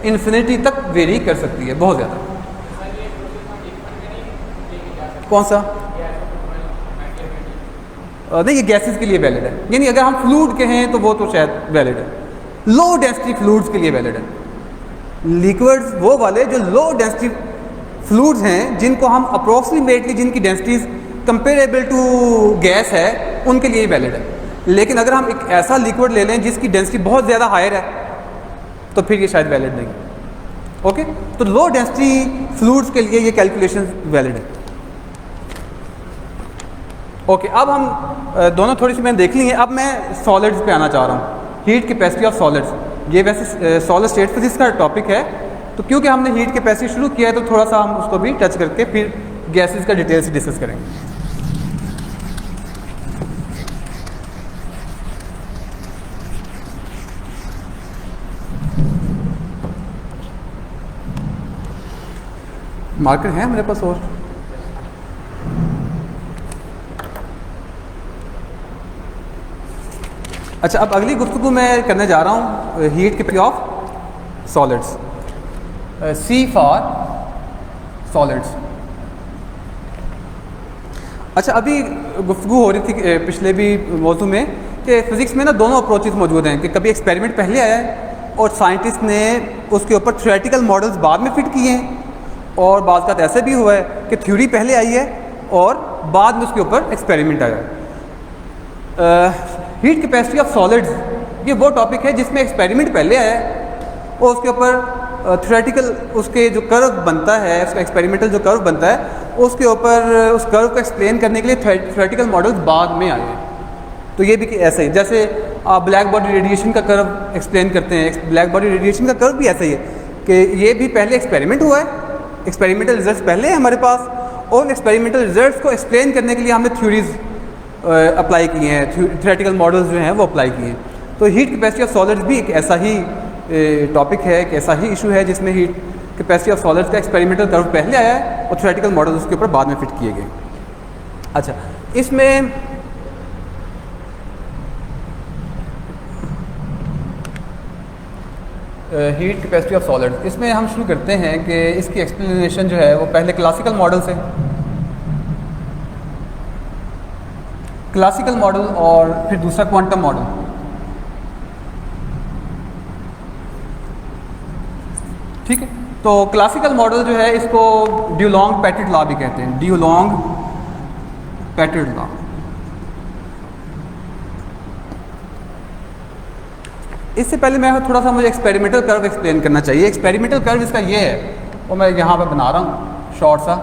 इन्फिनिटी तक वेरी कर सकती है, बहुत ज़्यादा। कौन सा? नहीं, ये गैसेस के लिए वैलिड है, यानी अगर हम फ्लूइड के हैं तो वो तो शायद वैलिड है, लो डेंसिटी फ्लूइड्स के लिए वैलिड है। लिक्विड्स वो वाले जो लो डेंसिटी फ्लूइड्स हैं, जिनको हम अप्रोक्सीमेटली जिनकी डेंसिटीज कंपेरेबल टू गैस है, उनके लिए वैलिड है। लेकिन अगर हम एक ऐसा लिक्विड ले लें जिसकी डेंसिटी बहुत ज़्यादा हायर है तो फिर ये शायद वैलिड नहीं। ओके, तो लो डेंसिटी फ्लूइड्स के लिए ये कैलकुलेशन वैलिड है। ओके, अब हम दोनों थोड़ी सी मैंने देख ली है, अब मैं सॉलिड्स पे आना चाह रहा हूँ, हीट कैपेसिटी ऑफ सॉलिड्स। ये वैसे सॉलिड स्टेट फिजिक्स का टॉपिक है, तो क्योंकि हमने हीट कैपेसिटी शुरू किया है तो थोड़ा सा हम उसको भी टच करके फिर गैसेस का डिटेल से डिस्कस करेंगे। मार्कर है मेरे पास और अच्छा, अब अगली गुफ्तगू मैं करने जा रहा हूँ heat capacity of solids, C for solids. अच्छा, अभी गुफ्तगू हो रही थी पिछले भी मौजू में कि फ़िज़िक्स में ना दोनों अप्रोचेस मौजूद हैं कि कभी एक्सपेरिमेंट पहले आया है और साइंटिस्ट ने उसके ऊपर थ्योरेटिकल मॉडल्स बाद में फिट किए हैं, और बाज़ का ऐसे भी हुआ है कि थ्योरी पहले आई है और बाद में उसके ऊपर एक्सपेरिमेंट आया है। हीट कैपेसिटी ऑफ सॉलिड्स, ये वो टॉपिक है जिसमें एक्सपेरिमेंट पहले आया है और उसके ऊपर थ्योरेटिकल उसके जो कर्व बनता है, उसका एक्सपेरिमेंटल जो कर्व बनता है उसके ऊपर उस कर्व को एक्सप्लेन करने के लिए थ्योरेटिकल मॉडल्स बाद में आए हैं। तो ये भी ऐसे ही, जैसे आप ब्लैक बॉडी रेडिएशन का कर्व एक्सप्लेन करते हैं, ब्लैक बॉडी रेडिएशन का कर्व भी ऐसा ही है कि ये भी पहले एक्सपेरिमेंट हुआ है, एक्सपेरिमेंटल रिजल्ट्स पहले हैं हमारे पास, और एक्सपेरिमेंटल रिजल्ट्स को एक्सप्लेन करने के लिए हमने थ्योरीज अप्लाई किए हैं, थ्योरेटिकल मॉडल्स जो हैं वो अप्लाई किए हैं। तो हीट कैपेसिटी ऑफ सॉलिड्स भी एक ऐसा ही टॉपिक है, एक ऐसा ही इशू है जिसमें हीट कैपेसिटी ऑफ सॉलिड्स का एक्सपेरिमेंटल कर्व पहले आया है और थ्योरेटिकल मॉडल्स उसके ऊपर बाद में फिट किए गए। अच्छा, इसमें हीट कैपेसिटी ऑफ सॉलिड्स, इसमें हम शुरू करते हैं कि इसकी एक्सप्लेनेशन जो है वो पहले क्लासिकल मॉडल से, क्लासिकल मॉडल और फिर दूसरा क्वांटम मॉडल। ठीक है, तो क्लासिकल मॉडल जो है इसको ड्यूलोंग पैटिट लॉ भी कहते हैं, ड्यूलोंग पैटिट लॉ। इससे पहले मैं थोड़ा सा मुझे एक्सपेरिमेंटल कर्व एक्सप्लेन करना चाहिए। एक्सपेरिमेंटल कर्व इसका ये है, वो मैं यहाँ पे बना रहा हूँ शॉर्ट सा,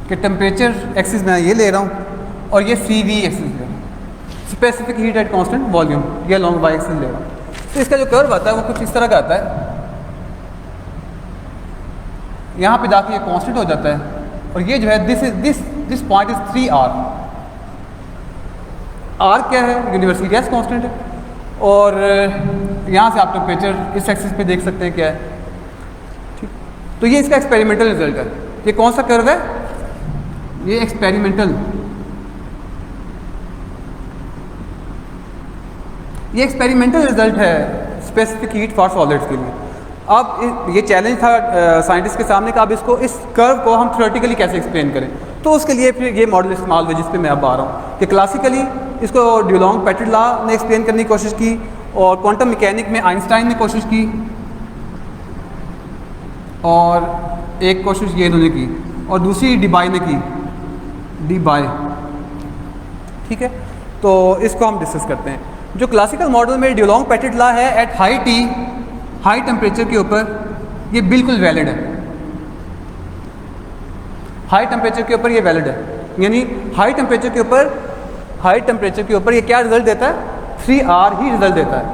कि टेम्परेचर एक्सिस मैं ये ले रहा हूँ और ये CV एक्सिस ले रहा हूँ, specific heat at constant volume, ये लॉन्ग Y एक्सिस ले रहा हूँ। तो इसका जो कर्व आता है वो कुछ इस तरह का आता है, यहाँ पे जाके ये कांस्टेंट हो जाता है, और ये जो है this point is 3R। R क्या है? यूनिवर्सल गैस कांस्टेंट है, और यहाँ से आप टेम्परेचर इस एक्सिस पे देख सकते हैं क्या है। ठीक, तो ये इसका एक्सपेरिमेंटल रिजल्ट है। ये कौन सा कर्व है? ये एक्सपेरिमेंटल, ये एक्सपेरिमेंटल रिजल्ट है स्पेसिफिक हीट फॉर सॉलिड्स के लिए। अब ये चैलेंज था साइंटिस्ट के सामने का, अब इसको इस कर्व को हम थ्योरेटिकली कैसे एक्सप्लेन करें। तो उसके लिए फिर ये मॉडल इस्तेमाल हुआ जिस पे मैं अब आ रहा हूँ कि क्लासिकली इसको ड्यूलोंग पैटिट लॉ ने एक्सप्लेन करने की कोशिश की, और क्वांटम मैकेनिक में आइंस्टाइन ने कोशिश की, और एक कोशिश ये इन्होंने की, और दूसरी डिबाई ने की, डिबाई। ठीक है, तो इसको हम डिस्कस करते हैं। जो क्लासिकल मॉडल में ड्यूलोंग पैटिट लॉ है, at high T, high temperature के ऊपर ये बिल्कुल वैलिड है। हाई टेम्परेचर के ऊपर ये वैलिड है, यानी हाई टेम्परेचर के ऊपर ये क्या रिजल्ट देता है? 3R ही रिजल्ट देता है,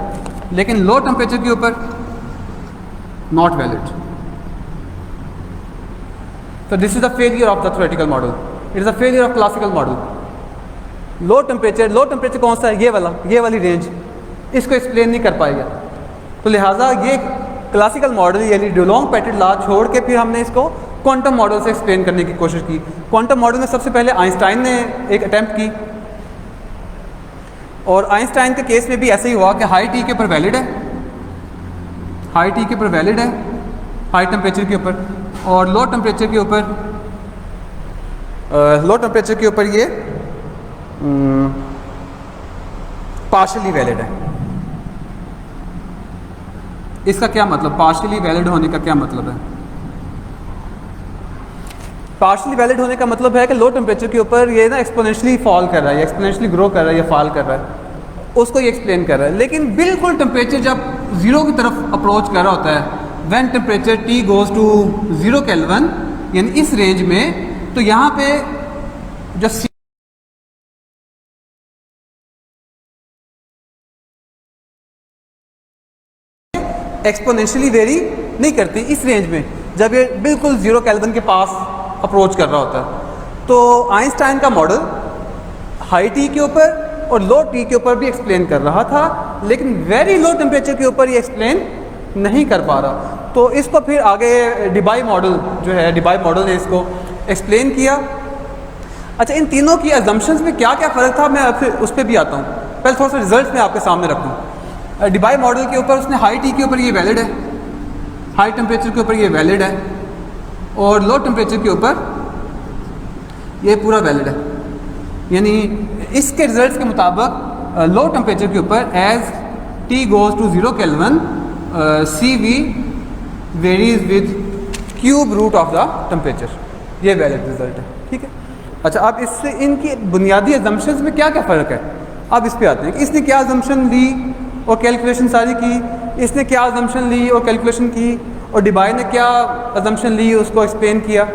लेकिन लो टेम्परेचर के ऊपर not valid. So this is the failure of the theoretical model. It is a failure of classical model. Low temperature कौन सा है? ये वाली रेंज इसको एक्सप्लेन नहीं कर पाएगा। तो लिहाजा ये क्लासिकल मॉडल यानी ड्यूलोंग पैटिट लॉ छोड़ के फिर हमने इसको क्वांटम मॉडल से एक्सप्लेन करने की कोशिश की। क्वांटम मॉडल में सबसे पहले आइंस्टाइन ने एक अटेम्प्ट की, और आइंस्टाइन के केस में भी ऐसे ही हुआ कि हाई T के ऊपर वैलिड है, हाई T के ऊपर वैलिड है, हाई टेम्परेचर के ऊपर, और लो टेम्परेचर के ऊपर ये पार्शली वैलिड है। इसका क्या मतलब? पार्शली वैलिड होने का क्या मतलब है? पार्शली वैलिड होने का मतलब है कि लो टेम्परेचर के ऊपर ये ना एक्सपोनेंशियली फॉल कर रहा है, एक्सपोनेंशियली ग्रो कर रहा है या फॉल कर रहा है, उसको ये एक्सप्लेन कर रहा है। लेकिन बिल्कुल टेम्परेचर जब ज़ीरो की तरफ अप्रोच कर रहा होता है, when temperature T goes to 0 kelvin, यानी इस रेंज में, तो यहाँ पे जो एक्सपोनेंशियली वेरी नहीं करती इस रेंज में, जब ये बिल्कुल 0 केल्विन के पास अप्रोच कर रहा होता है। तो आइंस्टाइन का मॉडल हाई T के ऊपर और लो T के ऊपर भी एक्सप्लेन कर रहा था, लेकिन वेरी लो टेम्परेचर के ऊपर ये एक्सप्लेन नहीं कर पा रहा। तो इसको फिर आगे डिबाई मॉडल जो है, डिबाई मॉडल ने इसको एक्सप्लेन किया। अच्छा, इन तीनों की अजम्पशंस में क्या क्या फ़र्क था, मैं आपसे उस पर भी आता हूँ। पहले थोड़ा सा रिजल्ट मैं आपके सामने रखूँ। डिबाई मॉडल के ऊपर उसने हाई T के ऊपर ये वैलिड है, हाई टेम्परेचर के ऊपर ये वैलिड है, और लो टेम्परेचर के ऊपर ये पूरा वैलिड है। यानी इसके रिजल्ट्स के मुताबिक लो टेम्परेचर के ऊपर as T goes to 0 kelvin CV varies with cube root of the temperature. ये वैलिड रिजल्ट है, ठीक है। अच्छा, अब इससे इनकी बुनियादी अजम्पशंस में क्या क्या फ़र्क है, अब इस पे आते हैं कि इसने क्या अजम्पशन ली और कैलकुलेशन सारी की, इसने क्या अजम्पशन ली और कैलकुलेशन की, और डिबाई ने क्या अजम्पशन ली उसको एक्सप्लेन किया।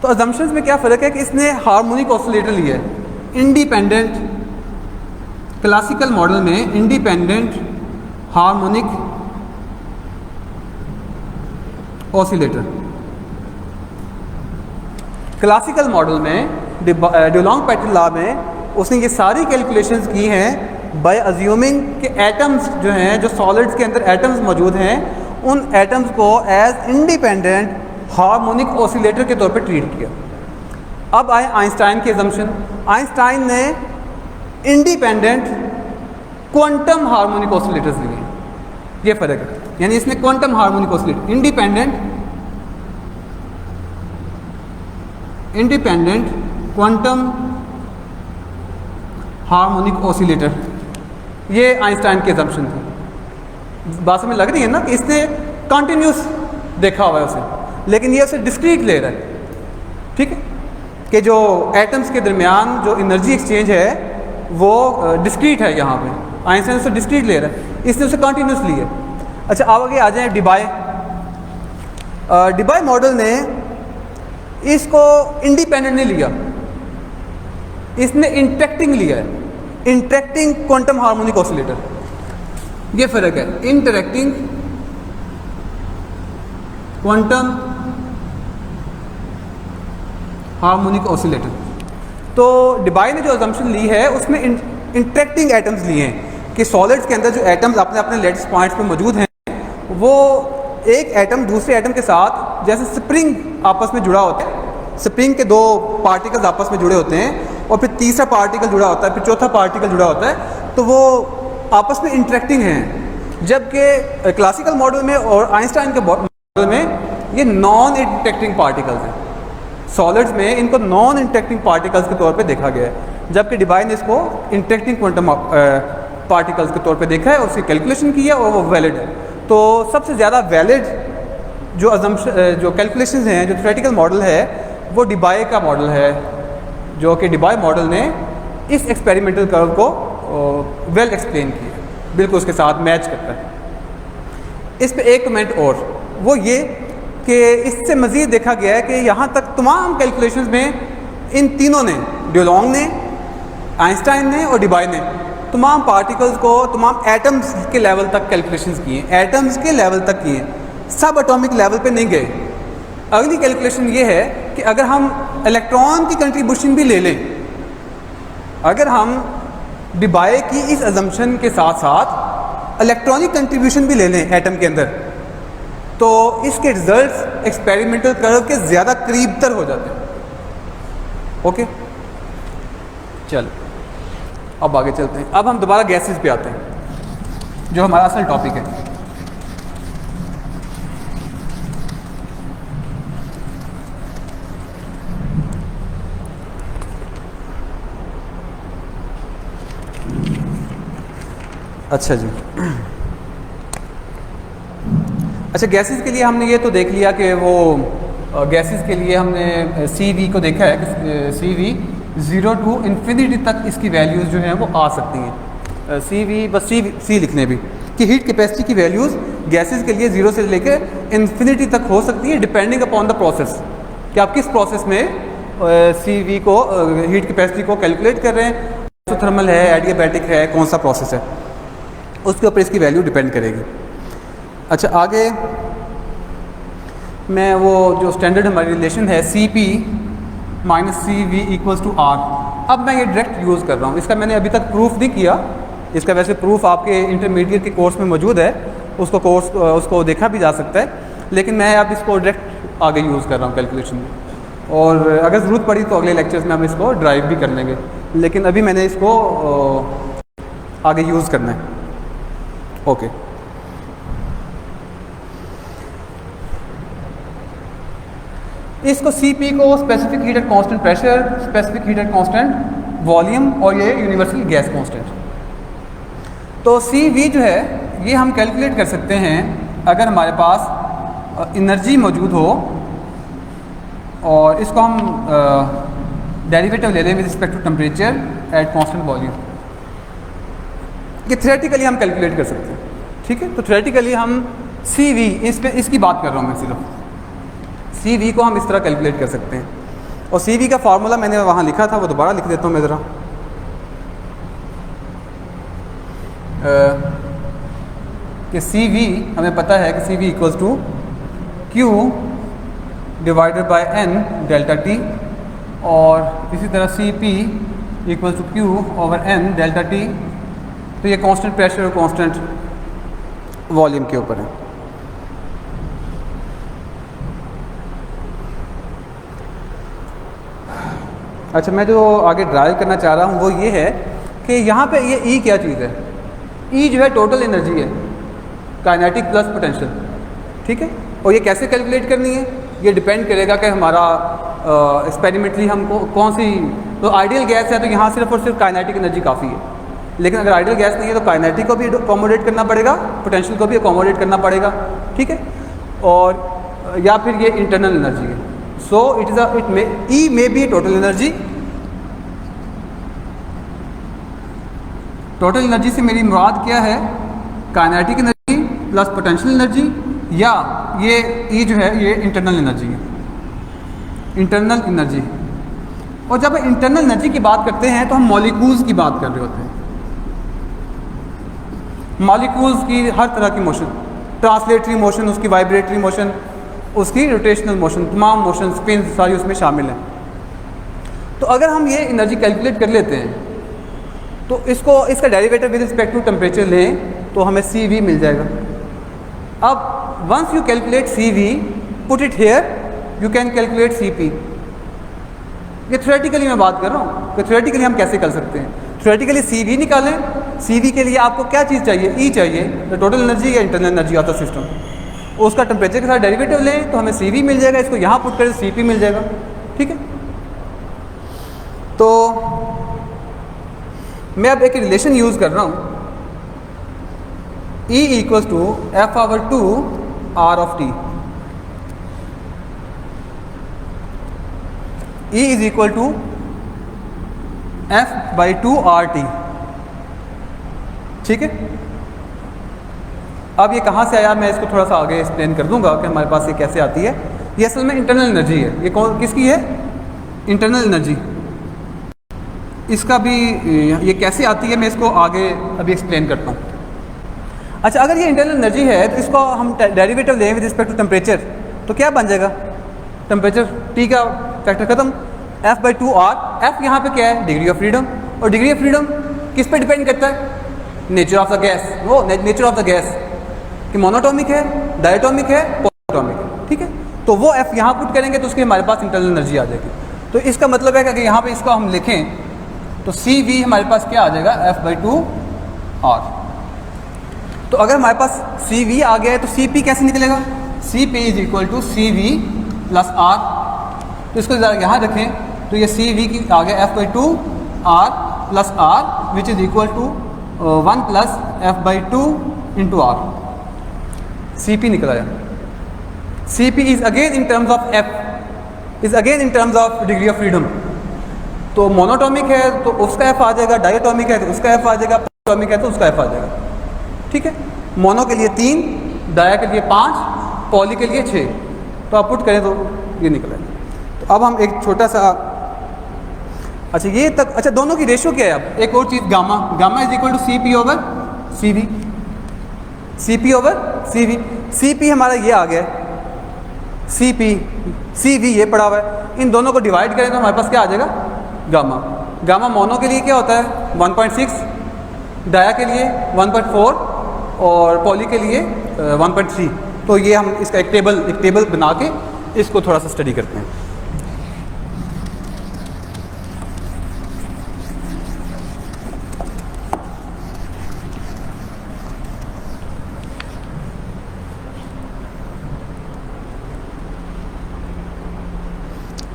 तो अजम्पशंस में क्या फ़र्क है कि इसने हार्मोनिक ऑसिलेटर लिया है, इंडिपेंडेंट, क्लासिकल मॉडल में independent harmonic oscillator. Classical model में डुलोंग पैटर्न लॉ में उसने ये सारी कैलकुलेशंस की हैं बाय अज्यूमिंग कि एटम्स जो हैं, जो सॉलिड्स के अंदर एटम्स मौजूद हैं, उन एटम्स को एज इंडिपेंडेंट हार्मोनिक ऑसिलेटर के तौर पे ट्रीट किया। अब आए आइंस्टाइन के अजम्पशन। आइंस्टाइन ने इंडिपेंडेंट क्वांटम हार्मोनिक ऑसिलेटर्स लिए हैं, ये फ़र्क है। यानी इसने quantum harmonic oscillator, independent quantum harmonic oscillator, ये आइंस्टाइन के अजम्पशन थे। बात समझ लग रही है ना कि इसने कंटिन्यूस देखा हुआ है उसे, लेकिन ये उसे डिस्क्रीट ले रहा है, ठीक है, कि जो एटम्स के दरमियान जो एनर्जी एक्सचेंज है वो डिस्क्रीट है। यहाँ पे आइंस्टाइन उसे डिस्क्रीट ले रहा है, इसने उसे कंटिन्यूस ली है। अच्छा, अब आगे आ जाए डिबाई। डिबाई मॉडल ने इसको इंडिपेंडेंट नहीं लिया, इसने इंटरेक्टिंग लिया है, इंटरेक्टिंग क्वांटम हार्मोनिक ऑसिलेटर। ये फ़र्क है, इंटरेक्टिंग क्वांटम हार्मोनिक ऑसिलेटर। तो डिबाई ने जो अजम्पशन ली है उसमें इंटरेक्टिंग एटम्स लिए हैं कि सॉलिड्स के अंदर जो एटम्स अपने अपने लेटेस्ट पॉइंट्स पे मौजूद हैं, वो एक एटम दूसरे एटम के साथ जैसे स्प्रिंग आपस में जुड़ा होता है, स्प्रिंग के दो पार्टिकल्स आपस में जुड़े होते हैं और फिर तीसरा पार्टिकल जुड़ा होता है, फिर चौथा पार्टिकल जुड़ा होता है, तो वो आपस में इंटरेक्टिंग हैं। जबकि क्लासिकल मॉडल में और आइंस्टाइन के मॉडल में ये नॉन इंटरेक्टिंग पार्टिकल्स हैं। सॉलिड्स में इनको नॉन इंटरेक्टिंग पार्टिकल्स के तौर पे देखा गया है, जबकि डिबाई ने इसको इंटरेक्टिंग क्वांटम पार्टिकल्स के तौर पे देखा है और उसकी कैलकुलेशन की है और वो वैलिड है। तो सबसे ज़्यादा वैलिड जो अजम्पशन जो कैलकुलेशंस हैं, जो थ्योरेटिकल मॉडल है, वो डिबाई का मॉडल है, जो कि डिबाई मॉडल ने इस एक्सपेरिमेंटल कर्व को वेल एक्सप्लेन किया, बिल्कुल उसके साथ मैच करता है। इस पे एक कमेंट और, वो ये कि इससे मज़ीद देखा गया है कि यहाँ तक तमाम कैलकुलेशंस में इन तीनों ने, डुलोंग ने, आइंस्टाइन ने और डिबाई ने, तमाम पार्टिकल्स को तमाम एटम्स के लेवल तक कैलकुलेशंस किए, एटम्स के लेवल तक किए, सब एटॉमिक लेवल पे नहीं गए। अगली कैलकुलेशन ये है कि अगर हम इलेक्ट्रॉन की कंट्रीब्यूशन भी ले लें, अगर हम डिबाई की इस अजम्पशन के साथ साथ इलेक्ट्रॉनिक कंट्रीब्यूशन भी ले लें एटम के अंदर, तो इसके रिजल्ट्स एक्सपेरिमेंटल कर्व के ज़्यादा करीब तर हो जाते हैं। ओके, चल अब आगे चलते हैं। अब हम दोबारा गैसेस पे आते हैं, जो हमारा असल टॉपिक है। अच्छा जी, अच्छा गैसेस के लिए हमने ये तो देख लिया कि वो गैसेस के लिए हमने CV को देखा है कि CV 0 टू इन्फिनिटी तक इसकी वैल्यूज़ जो हैं वो आ सकती हैं। CV बस C लिखने भी कि हीट कैपेसिटी की वैल्यूज़ गैसेस के लिए 0 से लेकर इन्फिनिटी तक हो सकती है, डिपेंडिंग अपॉन द प्रोसेस, कि आप किस प्रोसेस में CV को हीट कैपेसिटी को कैलकुलेट कर रहे हैं, आइसोथर्मल है, एडियाबैटिक है, कौन सा प्रोसेस है, उसके ऊपर इसकी वैल्यू डिपेंड करेगी। अच्छा, आगे मैं वो जो स्टैंडर्ड हमारी रिलेशन है CP minus CV equals to R, अब मैं ये डायरेक्ट यूज़ कर रहा हूँ। इसका मैंने अभी तक प्रूफ नहीं किया, इसका वैसे प्रूफ आपके इंटरमीडिएट के कोर्स में मौजूद है, उसको देखा भी जा सकता है, लेकिन मैं अब इसको डायरेक्ट आगे यूज़ कर रहा हूँ कैलकुलेशन में, और अगर ज़रूरत पड़ी तो अगले लेक्चर्स में हम इसको ड्राइव भी कर लेंगे, लेकिन अभी मैंने इसको आगे यूज़ करना है। ओके, इसको CP को specific heat at constant pressure, specific heat at constant volume और ये यूनिवर्सल गैस कांस्टेंट। तो CV जो है ये हम कैलकुलेट कर सकते हैं अगर हमारे पास एनर्जी मौजूद हो और इसको हम डेरिवेटिव ले लें with respect to temperature at constant volume. ये थ्योरेटिकली हम कैलकुलेट कर सकते हैं, ठीक है। तो थ्योरेटिकली हम CV इसकी बात कर रहा हूँ मैं, सिर्फ CV को हम इस तरह कैलकुलेट कर सकते हैं। और CV का फार्मूला मैंने वहाँ लिखा था, वो दोबारा लिख देता हूँ मैं ज़रा। कि CV हमें पता है कि CV equals to Q divided by N delta T, और इसी तरह CP equals to Q over N delta T। तो ये कांस्टेंट प्रेशर और कांस्टेंट वॉल्यूम के ऊपर है। अच्छा, मैं जो आगे ड्राइव करना चाह रहा हूँ वो ये है कि यहाँ पे ये E क्या चीज़ है। E जो है टोटल एनर्जी है, काइनेटिक प्लस पोटेंशियल, ठीक है। और ये कैसे कैलकुलेट करनी है, ये डिपेंड करेगा कि हमारा एक्सपेरिमेंटली हमको कौन सी, तो आइडियल गैस है तो यहाँ सिर्फ और सिर्फ काइनेटिक एनर्जी काफ़ी है। लेकिन अगर आइडियल गैस नहीं है तो काइनेटिक को भी अकोमोडेट करना पड़ेगा, पोटेंशियल को भी अकोमोडेट करना पड़ेगा, ठीक है। और या फिर ये इंटरनल एनर्जी है। सो E may be total energy. Total energy से मेरी मुराद क्या है, kinetic energy plus potential energy, या ये E जो है ये इंटरनल एनर्जी है, इंटरनल एनर्जी। और जब इंटरनल एनर्जी की बात करते हैं तो हम मॉलिक्यूल्स की बात कर रहे होते हैं। मॉलिक्यूल्स की हर तरह की मोशन, ट्रांसलेटरी मोशन, उसकी वाइब्रेटरी मोशन, उसकी रोटेशनल मोशन, तमाम मोशन, स्पिन सारी उसमें शामिल हैं। तो अगर हम ये एनर्जी कैलकुलेट कर लेते हैं तो इसका derivative with respect to temperature लें तो हमें CV मिल जाएगा। अब once you calculate CV, put it here, you can calculate CP। ये थ्योरेटिकली मैं बात कर रहा हूँ कि थ्योरेटिकली हम कैसे कर सकते हैं। थ्योरेटिकली CV निकालें। CV के लिए आपको क्या चीज़ चाहिए, E चाहिए, द टोटल एनर्जी या internal energy of the system. उसका टेम्परेचर के साथ डेरिवेटिव लें तो हमें CV मिल जाएगा, इसको यहाँ पुट करें CP मिल जाएगा, ठीक है। तो मैं अब एक रिलेशन यूज़ कर रहा हूँ, E equals to F/2 R of T। E is equal to F/2 RT, ठीक है। अब ये कहाँ से आया, मैं इसको थोड़ा सा आगे एक्सप्लेन कर दूंगा कि हमारे पास ये कैसे आती है। ये असल में इंटरनल एनर्जी है। ये कौन किसकी है, इंटरनल एनर्जी। इसका भी ये कैसे आती है मैं इसको आगे अभी एक्सप्लेन करता हूँ। अच्छा, अगर ये इंटरनल एनर्जी है तो इसको हम डेरिवेटिव लें विद रिस्पेक्ट टू टेम्परेचर तो क्या बन जाएगा, टेम्परेचर T का फैक्टर खत्म, F/2 R। F यहाँ पे क्या है, डिग्री ऑफ फ्रीडम। और डिग्री ऑफ फ्रीडम किस पे डिपेंड करता है, नेचर ऑफ द गैस। वो नेचर ऑफ द गैस कि मोनोटॉमिक है, डायटोमिक है, पॉलीटॉमिक है, ठीक है। तो वो F यहाँ पुट करेंगे तो उसके हमारे पास इंटरनल एनर्जी आ जाएगी। तो इसका मतलब है कि अगर यहाँ पे इसको हम लिखें तो CV हमारे पास क्या आ जाएगा, F/2 R। तो अगर हमारे पास CV आ गया है तो CP कैसे निकलेगा, CP is equal to CV plus R। तो इसको ज़रा यहाँ रखें तो ये CV की आ गया F/2 R plus R which is equal to 1 plus F/2 into R। CP निकल आया। CP is again in terms of F, is again in terms of degree of freedom. तो मोनोटॉमिक है तो उसका F आ जाएगा, diatomic है तो उसका F आ जाएगा, पॉलीटॉमिक है तो उसका F आ जाएगा, ठीक है। मोनो के लिए 3, डाया के लिए 5, पॉली के लिए 6। तो आप पुट करें तो ये निकला। तो अब हम एक छोटा सा, अच्छा ये तक, अच्छा दोनों की रेशियो क्या है। अब एक और चीज़, gamma. Gamma is equal to CP over CV, CP over CV। CP हमारा ये आ गया, CP CV ये पड़ा हुआ है। इन दोनों को डिवाइड करें तो हमारे पास क्या आ जाएगा, गामा। गामा मोनो के लिए क्या होता है 1.6, डाया के लिए 1.4 और पॉली के लिए 1.3। तो ये हम इसका एक टेबल बना के इसको थोड़ा सा स्टडी करते हैं।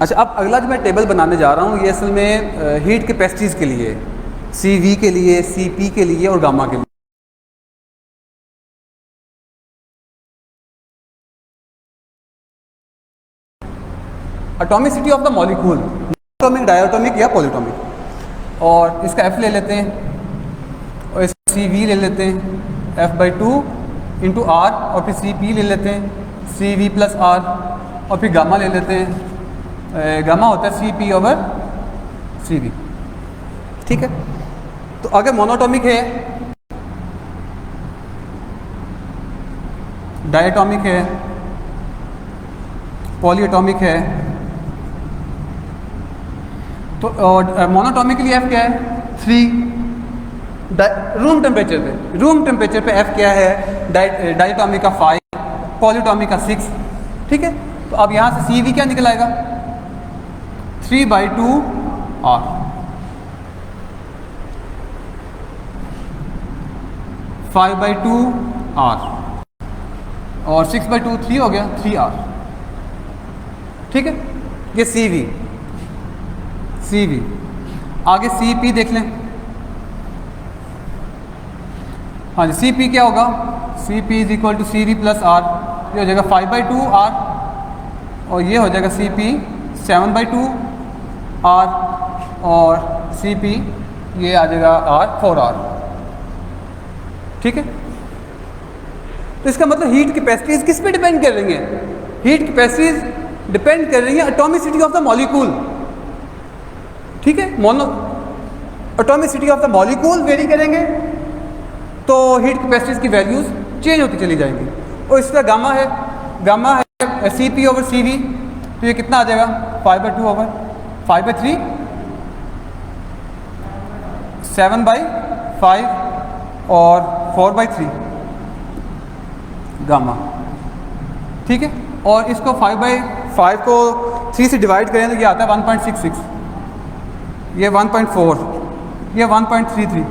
अच्छा, अब अगला जो मैं टेबल बनाने जा रहा हूँ ये असल में हीट कैपेसिटीज़ के लिए, CV के लिए, CP के लिए और गामा के लिए। Atomicity of the molecule, atomic, diatomic या पॉलीटॉमिक, और इसका F ले लेते हैं और इसका CV ले लेते हैं F/2 इंटू R, और फिर CP ले लेते हैं CV+R, और फिर गामा ले लेते हैं, गामा होता है CP/CV। ठीक है, तो अगर मोनोटॉमिक है, डायटोमिक है, पॉलीएटॉमिक है, तो मोनोटॉमिक के लिए F क्या है 3, रूम टेम्परेचर पे F क्या है, डायटोमिक का 5, पॉलीटॉमिक का 6। ठीक है, तो अब यहाँ से CV क्या निकल आएगा 3/2 R, (5/2 R) और 6/2 3 हो गया 3R। ठीक है, ये CV। आगे CP देख लें। हाँ जी, CP क्या होगा, CP = CV+R, ये हो जाएगा 5/2 R, और ये हो जाएगा CP 7/2 R, और CP ये आ जाएगा R 4R। ठीक है, तो इसका मतलब हीट कैपेसिटीज किस पे डिपेंड कर रही हैं, हीट कैपेसिटीज डिपेंड कर रही है एटॉमिसिटी ऑफ द मॉलिक्यूल। ठीक है, atomicity of the molecule very करेंगे तो हीट कैपेसिटीज की वैल्यूज चेंज होती चली जाएंगी। और इस तरह गामा है CP/CV, तो ये कितना आ जाएगा 5/2/5/3, 7/5 और 4/3 गामा। ठीक है, और इसको 5/5 को 3 से डिवाइड करें तो ये आता है 1.66, ये 1.4, ये 1.33।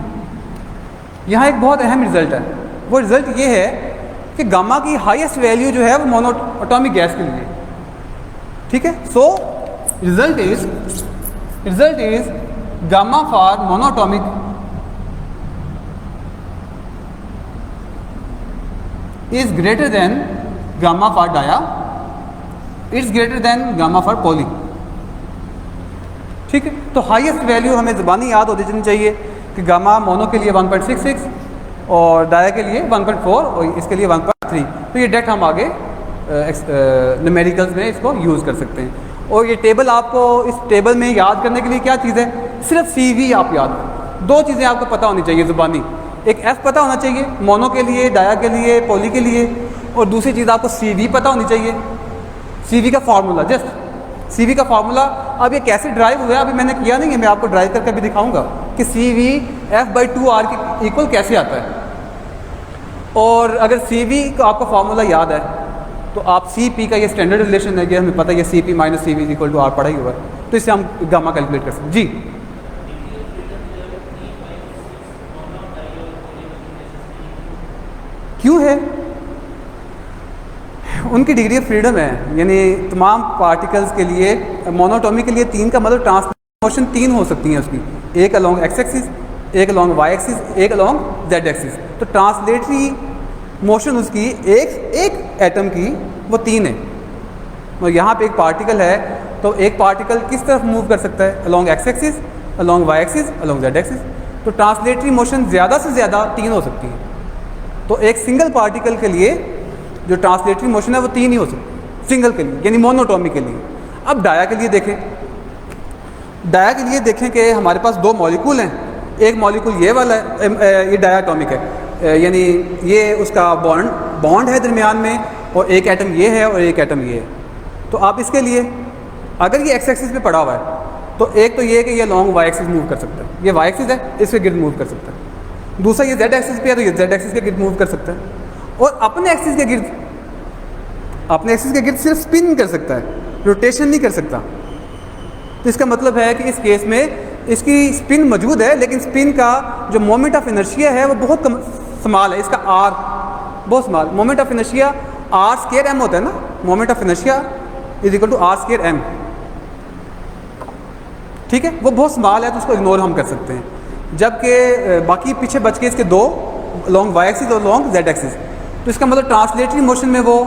यहाँ एक बहुत अहम रिजल्ट है, वो रिजल्ट ये है कि गामा की हाईएस्ट वैल्यू जो है वो मोनोटॉमिक गैस के लिए। ठीक है, so result is gamma for monoatomic is greater than gamma for dia, it's greater than gamma for poly। ठीक है, तो हाईएस्ट वैल्यू हमें ज़बानी याद होती चलनी चाहिए कि गामा मोनो के लिए 1.66 और डाया के लिए 1.4 और इसके लिए 1.3। तो ये डेट हम आगे न्यूमेरिकल्स में इसको यूज़ कर सकते हैं। और ये टेबल आपको, इस टेबल में याद करने के लिए क्या चीज़ है, सिर्फ CV आप याद, 2 चीज़ें आपको पता होनी चाहिए ज़ुबानी, एक F पता होना चाहिए मोनो के लिए, डाया के लिए, पॉली के लिए, और दूसरी चीज़ आपको CV पता होनी चाहिए, CV का फार्मूला, जस्ट CV का फार्मूला। अब ये कैसे ड्राइव हुआ है अभी मैंने किया नहीं है, मैं आपको ड्राइव करके भी दिखाऊंगा कि CV F/2R के इक्वल कैसे आता है। और अगर CV का आपको फार्मूला याद है तो आप CP का ये स्टैंडर्ड रिलेशन है कि हमें पता है ये CP - CV = R पढ़ा ही हुआ है, तो इससे हम गामा कैलकुलेट कर सकते हैं। जी, क्यों है, उनकी डिग्री ऑफ फ्रीडम है, यानी तमाम पार्टिकल्स के लिए, मोनोटॉमिक के लिए 3 का मतलब ट्रांसलेटरी मोशन 3 हो सकती हैं उसकी, एक अलोंग X एक्सिस, एक अलोंग Y एक्सिस, एक अलोंग Z एक्सिस। तो ट्रांसलेटरी मोशन उसकी एक एटम की वो 3 है। और यहाँ पे एक पार्टिकल है तो एक पार्टिकल किस तरफ मूव कर सकता है, along X axis, along Y axis, along Z axis. तो ट्रांसलेटरी मोशन ज़्यादा से ज़्यादा 3 हो सकती है। तो एक सिंगल पार्टिकल के लिए जो ट्रांसलेटरी मोशन है वो 3 ही हो सकती सिंगल के लिए, यानी मोनोटॉमिक के लिए। अब डाया के लिए देखें कि हमारे पास 2 मॉलिक्यूल हैं, एक मॉलिक्यूल ये वाला है, ये डायाटॉमिक है, यानी ये उसका बॉन्ड है दरमियान में, और एक एटम ये है और एक एटम ये है। तो आप इसके लिए अगर ये X एक्सिस पे पड़ा हुआ है तो एक तो ये है कि ये लॉन्ग Y एक्सिस मूव कर सकता है, ये Y एक्सिस है इसके गिर्द मूव कर सकता है। दूसरा ये Z एक्सिस पे है तो ये Z एक्सिस के गिर्द मूव कर सकता है, और अपने एक्सिस के गिर्द सिर्फ स्पिन कर सकता है, रोटेशन नहीं कर सकता। तो इसका मतलब है कि इस केस में इसकी स्पिन मौजूद है, लेकिन स्पिन का जो मोमेंट ऑफ इनर्शिया है वो बहुत स्मॉल है, इसका R बहुत small. Moment of inertia R² m होता है ना, moment of inertia = R² m। ठीक है, वो बहुत स्मॉल है तो उसको इग्नोर हम कर सकते हैं, जबकि बाकी पीछे बच के इसके दो लॉन्ग वाई एक्सिस और लॉन्ग जेड एक्सिस, तो इसका मतलब ट्रांसलेटरी मोशन में वो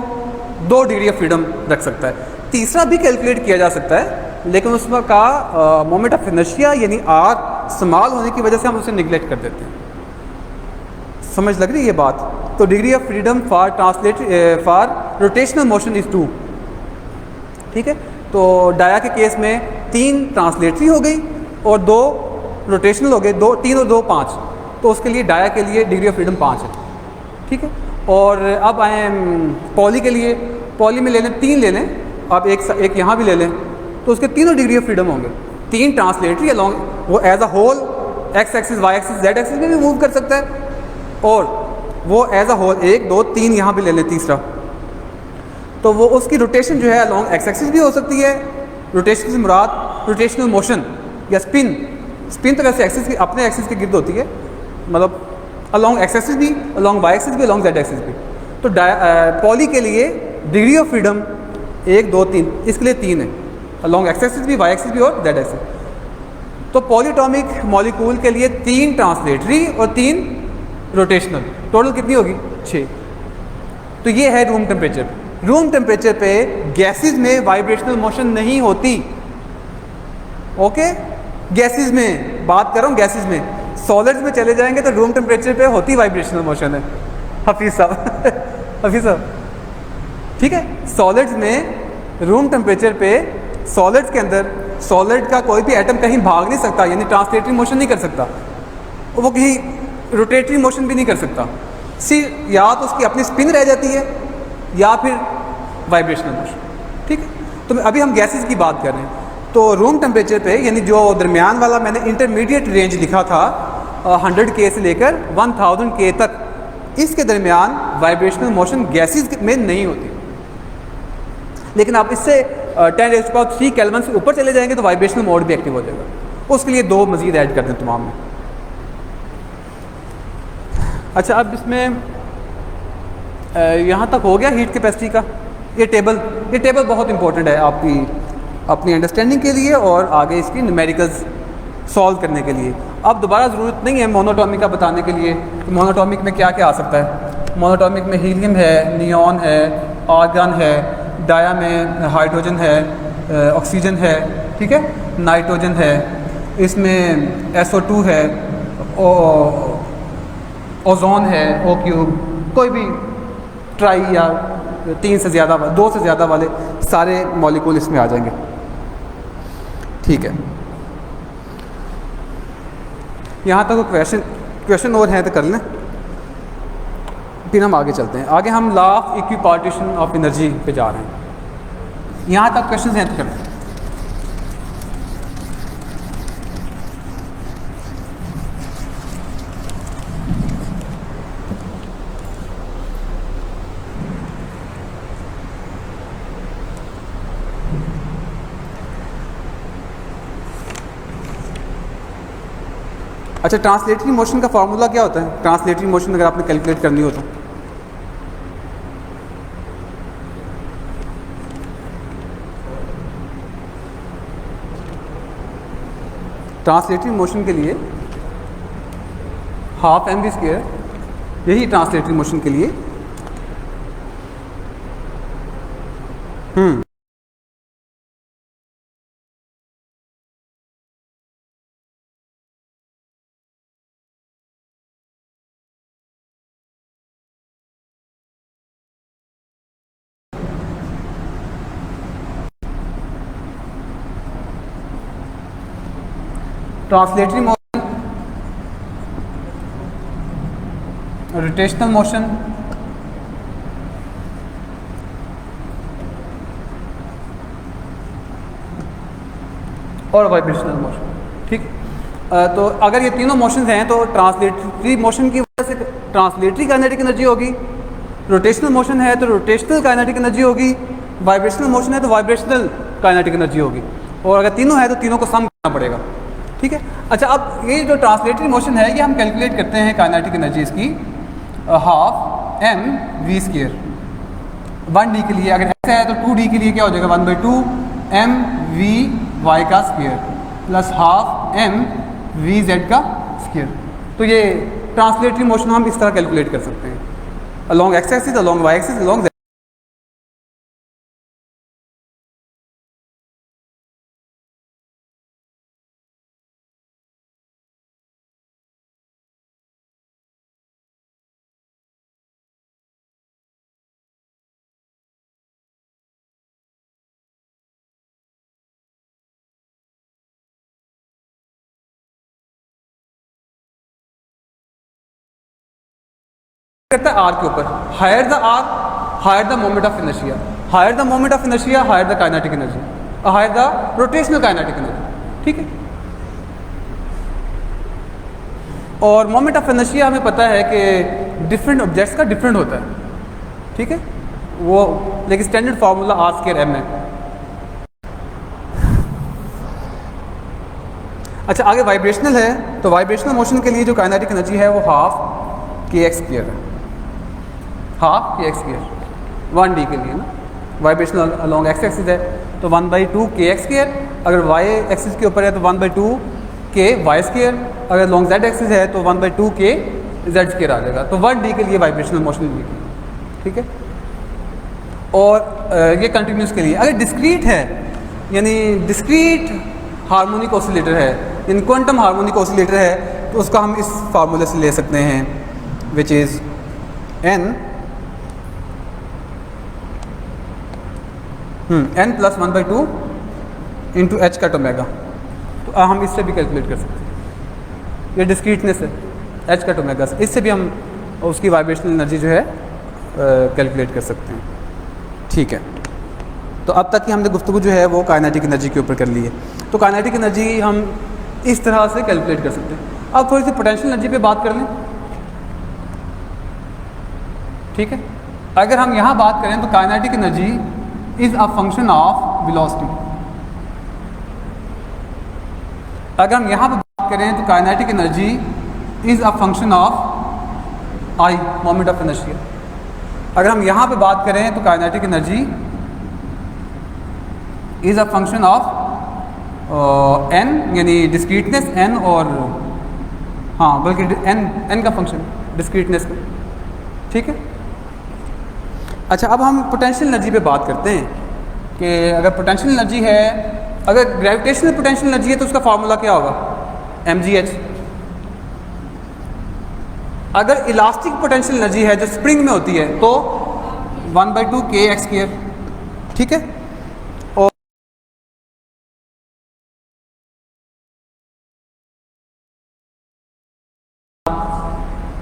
2 डिग्री ऑफ फ्रीडम रख सकता है। तीसरा भी कैलकुलेट किया जा सकता है, लेकिन उसमें का मोमेंट ऑफ इनर्शिया यानी आर स्मॉल होने की वजह से हम उसे निगलेक्ट कर देते हैं। समझ लग रही है ये बात? तो degree of freedom for for rotational motion is 2। ठीक है, तो डाया के केस में 3 ट्रांसलेटरी हो गई और 2 रोटेशनल हो गए, 3 और 2 5, तो उसके लिए डाया के लिए डिग्री ऑफ फ्रीडम 5 है। ठीक है, और अब आए पॉली के लिए। पॉली में ले लें 3 ले लें, आप एक यहाँ भी ले लें, तो उसके तीनों डिग्री ऑफ फ्रीडम होंगे। 3 ट्रांसलेटरी अलॉन्ग, वो as a whole X axis Y axis Z axis में भी मूव कर सकता है, और वो एज अ होल 1 2 3 यहाँ भी ले लें तीसरा, तो वो उसकी रोटेशन जो है अलॉन्ग एक्स एक्सिस भी हो सकती है। रोटेशन से मुराद रोटेशनल मोशन या स्पिन। स्पिन तो वैसे एक्सिस की अपने एक्सिस के गिर्द होती है, मतलब अलॉन्ग एक्स एक्सिस भी, अलॉन्ग वाई एक्सिस भी, अलॉन्ग जेड एक्सिस भी। तो पॉली के लिए डिग्री ऑफ फ्रीडम 1 2 3, इसके लिए 3 है, अलॉन्ग एक्स एक्सिस भी, वाई एक्सिस भी और जेड एक्सिस। तो पॉलीटॉमिक मॉलिक्यूल के लिए 3 ट्रांसलेटरी और 3 रोटेशनल, टोटल कितनी होगी? 6। तो ये है रूम टेम्परेचर। रूम टेम्परेचर पे गैसेस में वाइब्रेशनल मोशन नहीं होती। ओके, गैसेस में बात कर रहा हूँ, गैसेस में। सॉलिड्स में चले जाएंगे तो रूम टेम्परेचर पे होती वाइब्रेशनल मोशन है। हफीज साहब हफीज साहब, ठीक है, सॉलिड्स में रूम टेम्परेचर पे सॉलिड्स के अंदर सॉलिड का कोई भी एटम कहीं भाग नहीं सकता, यानी ट्रांसलेटरी मोशन नहीं कर सकता, वो कहीं रोटेटरी मोशन भी नहीं कर सकता। सिर्फ या तो उसकी अपनी स्पिन रह जाती है या फिर वाइब्रेशनल मोशन। ठीक है, तो अभी हम गैसेस की बात कर रहे हैं। तो रूम टेम्परेचर पे, यानी जो दरमियान वाला मैंने इंटरमीडिएट रेंज लिखा था 100 के से लेकर 1000 के तक, इसके दरमियान वाइब्रेशनल मोशन गैसेस में नहीं होती। लेकिन आप इससे 10⁻³ केल्विन से ऊपर चले जाएंगे तो वाइब्रेशनल मोड भी एक्टिव हो जाएगा। उसके लिए 2 मजीद ऐड कर दें तमाम में। अच्छा, अब इसमें यहाँ तक हो गया हीट कैपेसिटी का। ये टेबल बहुत इंपॉर्टेंट है आपकी अपनी अंडरस्टैंडिंग के लिए और आगे इसकी न्यूमेरिकल्स सॉल्व करने के लिए। अब दोबारा ज़रूरत नहीं है मोनोटॉमिक का बताने के लिए कि मोनोटॉमिक में क्या क्या आ सकता है। मोनोटॉमिक में हीलियम है, नियॉन है, आर्गन है, डाया में हाइड्रोजन है, ऑक्सीजन है, ठीक है, नाइट्रोजन है, इसमें SO2 है, ओजोन है, O3, कोई भी ट्राई या 3 से ज़्यादा 2 से ज़्यादा वाले सारे मॉलिक्यूल इसमें आ जाएंगे। ठीक है, यहाँ तक क्वेश्चन और हैं तो कर लें, फिर हम आगे चलते हैं। आगे हम law of equipartition of energy पे जा रहे हैं। यहाँ तक क्वेश्चन हैं तो कर लें। अच्छा, ट्रांसलेटरी मोशन का फार्मूला क्या होता है? ट्रांसलेटरी मोशन अगर आपने कैलकुलेट करनी हो तो ट्रांसलेटरी मोशन के लिए हाफ mv², यही ट्रांसलेटरी मोशन के लिए ट्रांसलेटरी मोशन, रोटेशनल मोशन, और वाइब्रेशनल मोशन। ठीक, तो अगर ये तीनों मोशंस हैं तो ट्रांसलेटरी मोशन की वजह से ट्रांसलेटरी काइनेटिक एनर्जी होगी, रोटेशनल मोशन है तो रोटेशनल काइनेटिक एनर्जी होगी, वाइब्रेशनल मोशन है तो वाइब्रेशनल काइनेटिक एनर्जी होगी, और अगर तीनों है तो तीनों को सम करना पड़ेगा। ठीक है, अच्छा, अब ये जो ट्रांसलेटरी मोशन है ये हम कैलकुलेट करते हैं काइनेटिक एनर्जी इसकी हाफ mv²। 1d के लिए अगर ऐसा है तो 2d के लिए क्या हो जाएगा 1/2 mvy का square. Plus half M V Z का स्क्वायर। तो ये ट्रांसलेटरी मोशन हम इस तरह कैलकुलेट कर सकते हैं, along X axis, along Y axis, along Z. करता है आर के ऊपर, higher the R higher the moment of inertia, higher the moment of inertia higher the kinetic energy, higher the rotational kinetic energy. ठीक है, और moment of inertia हमें पता है कि डिफरेंट ऑब्जेक्ट्स का डिफरेंट होता है। ठीक है, वो लेकिन standard formula R square M है। अच्छा, आगे वाइब्रेशनल है, तो वाइब्रेशनल मोशन के लिए जो काइनेटिक एनर्जी है वो हाफ के एक्स स्क्वायर है, हाफ के एक्स स्क्वायर 1d के लिए ना। वाइब्रेशनल अलॉन्ग एक्स एक्सिस है तो 1/2 के एक्स स्क्वायर, अगर वाई एक्सिस के ऊपर है तो 1/2 के वाई स्क्वायर, अगर लॉन्ग जेड एक्सिस है तो 1/2 के जेड स्क्वायर आ जाएगा। तो 1d के लिए वाइब्रेशनल मोशन लिखी। ठीक है, और ये कंटिन्यूस के लिए। अगर डिस्क्रीट है यानी डिस्क्रीट हार्मोनिक ऑसिलेटर है, यानी क्वांटम हार्मोनिक ऑसिलेटर है, तो उसका हम इस फार्मूले से ले सकते हैं, which is n plus 1/2 into H cut omega. तो हम इससे भी कैलकुलेट कर सकते हैं, ये डिस्क्रीटनेस है एच कट ओमेगा से, इससे भी हम उसकी वाइब्रेशनल एनर्जी जो है कैलकुलेट कर सकते हैं। ठीक है, तो अब तक की हमने गुफ्तगू जो है वो काइनेटिक एनर्जी के ऊपर कर ली है। तो काइनेटिक एनर्जी हम इस तरह से कैलकुलेट कर सकते हैं। अब थोड़ी सी पोटेंशियल एनर्जी पे बात कर लें। ठीक है, अगर हम यहाँ बात करें तो kinetic energy is a function of velocity. अगर हम यहाँ पे बात करें तो kinetic energy is a function of I, moment of inertia. अगर हम यहाँ पे बात करें तो kinetic energy is a function of N, यानी डिस्क्रीटनेस एन, और हाँ बल्कि एन का फंक्शन डिस्क्रीटनेस का। ठीक है, अच्छा अब हम पोटेंशियल एनर्जी पे बात करते हैं कि अगर पोटेंशियल एनर्जी है, अगर ग्रेविटेशनल पोटेंशियल एनर्जी है तो उसका फार्मूला क्या होगा, mgh। अगर इलास्टिक पोटेंशियल एनर्जी है जो स्प्रिंग में होती है तो 1/2 के एक्स स्क्वायर। ठीक है, और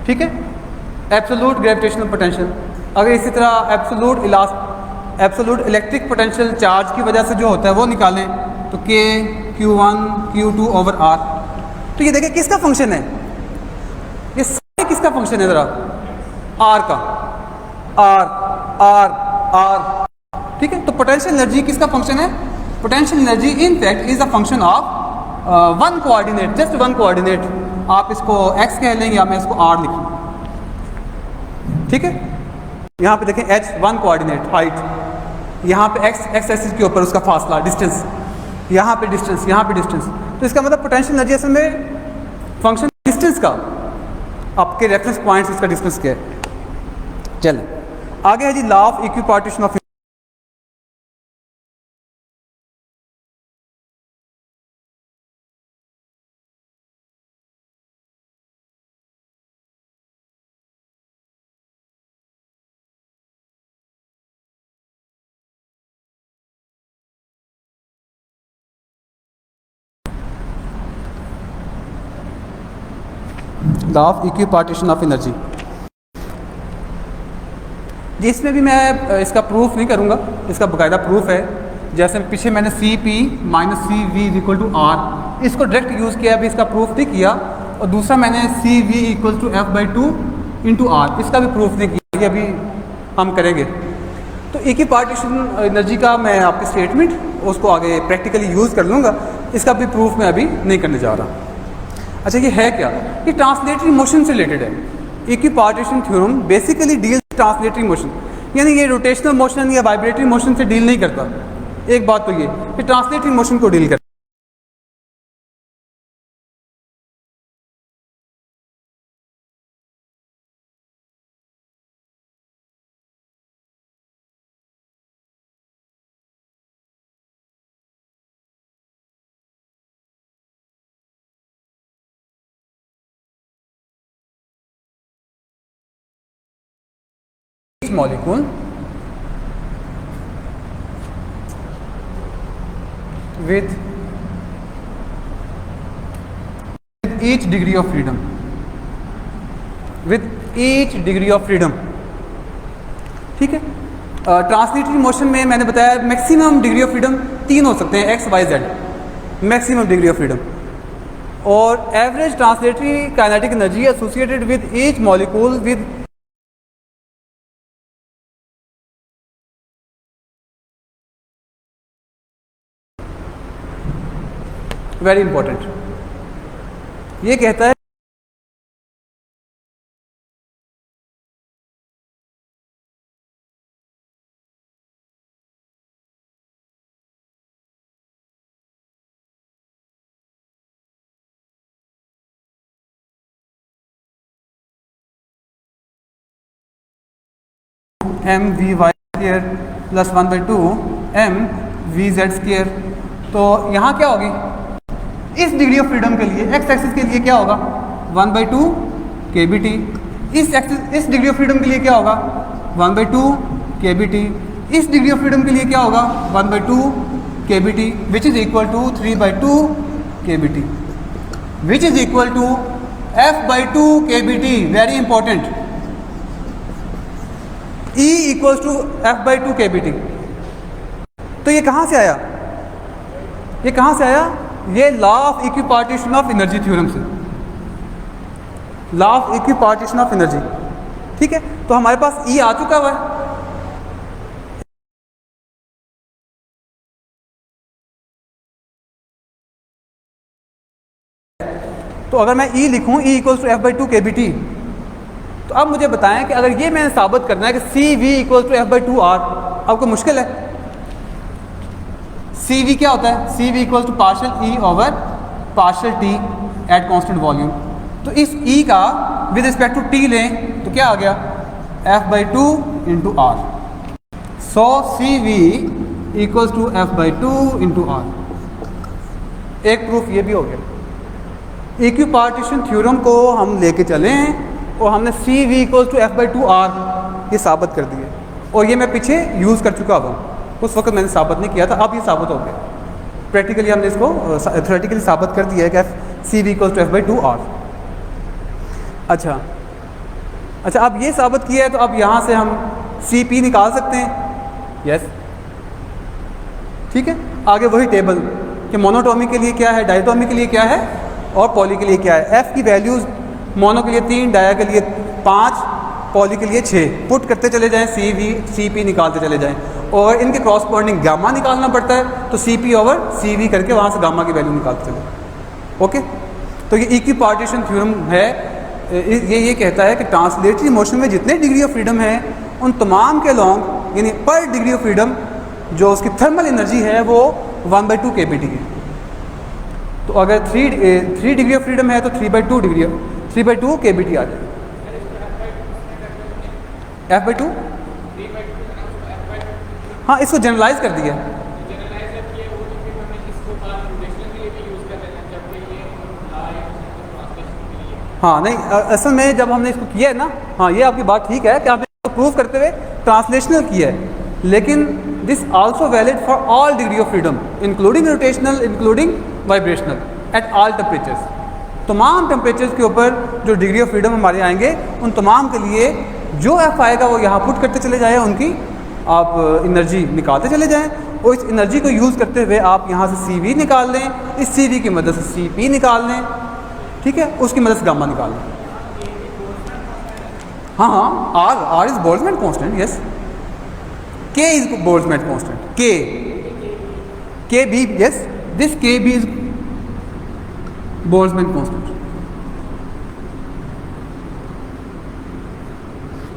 ठीक है एब्सोल्यूट ग्रेविटेशनल पोटेंशियल। अगर इसी तरह एब्सोल्यूट इलेक्ट्रिक पोटेंशियल चार्ज की वजह से जो होता है वो निकालें तो k q1 q2 over r। तो ये देखिए किसका फंक्शन है, ये सारे किसका फंक्शन है, ज़रा r का, r। ठीक है, तो पोटेंशियल एनर्जी किसका फंक्शन है, potential energy in fact is a function of one coordinate, just one coordinate. आप इसको x कह लें या मैं इसको r लिखूँ। ठीक है, यहाँ पे देखें h 1 कोऑर्डिनेट हाइट, यहाँ पे x एक्सिस के ऊपर उसका फासला डिस्टेंस, यहाँ पे डिस्टेंस, यहाँ पे डिस्टेंस। तो इसका मतलब पोटेंशियल एनर्जी असल में फंक्शन डिस्टेंस का, आपके रेफरेंस पॉइंट्स इसका डिस्टेंस क्या है। चलें आगे है जी law of equipartition of law of equipartition of energy. जिसमें भी मैं इसका प्रूफ नहीं करूँगा, इसका बाकायदा प्रूफ है। जैसे पीछे मैंने CP minus CV equal to R, इसको डायरेक्ट यूज़ किया, अभी इसका प्रूफ नहीं किया। और दूसरा मैंने CV equal to F/2 into R, इसका भी प्रूफ नहीं किया, ये अभी हम करेंगे। तो इक्विपार्टीशन एनर्जी का मैं आपकी स्टेटमेंट उसको आगे प्रैक्टिकली यूज़ कर लूँगा, इसका भी प्रूफ मैं अभी नहीं करने जा रहा। अच्छा ये है क्या, ये ट्रांसलेटरी मोशन से रिलेटेड है। Equipartition theorem basically deals translatory motion, यानी ये रोटेशनल मोशन या वाइब्रेटरी मोशन से डील नहीं करता। एक बात तो ये कि ट्रांसलेटरी मोशन को डील करता है। molecule with each degree of freedom, with each degree of freedom। ठीक है, ट्रांसलेटरी मोशन में मैंने बताया मैक्सिमम डिग्री ऑफ फ्रीडम 3 हो सकते हैं, X Y Z, maximum degree of freedom. और average translatory kinetic energy associated with each molecule with very important, ये कहता है M V Y square plus 1/2 M V Z square. तो यहाँ क्या होगी, इस डिग्री ऑफ फ्रीडम के लिए एक्स एक्सिस के लिए क्या होगा 1/2 kBt, इस डिग्री ऑफ फ्रीडम के लिए क्या होगा 1/2 kBt, इस डिग्री ऑफ फ्रीडम के लिए क्या होगा 1/2 kBt, which is equal to 3/2 kBt, which is equal to f/2 kBt। Very important, E equals to f/2 kBt। तो ये कहाँ से आया, ये कहाँ से आया, ये law of equipartition of energy theorem से, law of equipartition of energy. ठीक है, तो हमारे पास E आ चुका हुआ है। तो अगर मैं E लिखूं E equals to f/2 kBt, तो अब मुझे बताएं कि अगर ये मैंने साबित करना है कि CV equals to f/2 r, आपको मुश्किल है। CV क्या होता है, CV equals to partial E over partial T at constant volume. तो इस E का विद रिस्पेक्ट टू T लें तो क्या आ गया f/2 into r। So CV equals to f/2 into r। एक प्रूफ ये भी हो गया। इक्विपार्टीशन थ्योरम को हम लेके चले हैं और हमने CV equals to f/2 r ये साबित कर दिए, और ये मैं पीछे यूज़ कर चुका हूँ, उस वक्त मैंने साबित नहीं किया था, अब ये साबित हो गया। प्रैक्टिकली हमने इसको थ्योरेटिकली साबित कर दिया है कि CV equals to f/2 r। अच्छा, अब ये साबित किया है तो अब यहाँ से हम CP निकाल सकते हैं। यस, ठीक है। आगे वही टेबल कि मोनोटॉमी के लिए क्या है, डायटोमी के लिए क्या है और पॉली के लिए क्या है। F की वैल्यूज़ मोनो के लिए 3, डाया के लिए 5, पॉली के लिए 6 पुट करते चले जाएं, CV CP निकालते चले जाएं, और इनके क्रॉसपोर्डिंग गामा निकालना पड़ता है, तो CP ओवर CV करके वहाँ से गामा की वैल्यू निकालते चले। ओके, तो ये इक्विपार्टीशन थ्योरम है। ये कहता है कि ट्रांसलेटरी मोशन में जितने डिग्री ऑफ फ्रीडम है उन तमाम के लॉन्ग, यानी पर डिग्री ऑफ फ्रीडम जो उसकी थर्मल एनर्जी है वो 1/2 kBt है। तो अगर 3 डिग्री ऑफ फ्रीडम है तो 3/2 kBt आ जाए। f/2, हाँ, इसको जनरलाइज कर दिया। हाँ नहीं, असल में जब हमने इसको किया है ना, हाँ ये आपकी बात ठीक है कि आपने इसको प्रूव करते हुए ट्रांसलेशनल किया है, लेकिन this also valid for all degree of freedom including rotational, including vibrational at all temperatures. तमाम टेम्परेचर्स के ऊपर जो डिग्री ऑफ फ्रीडम हमारे आएंगे उन तमाम के लिए जो F आएगा वो यहाँ पुट करते चले जाएँ, उनकी आप एनर्जी निकालते चले जाएँ, और इस एनर्जी को यूज़ करते हुए आप यहाँ से CV निकाल लें, इस CV की मदद से CP निकाल लें, ठीक है, उसकी मदद से गामा निकाल लें। हाँ, R is Boltzmann constant, yes. K is Boltzmann constant, K B, yes, this K B is Boltzmann constant.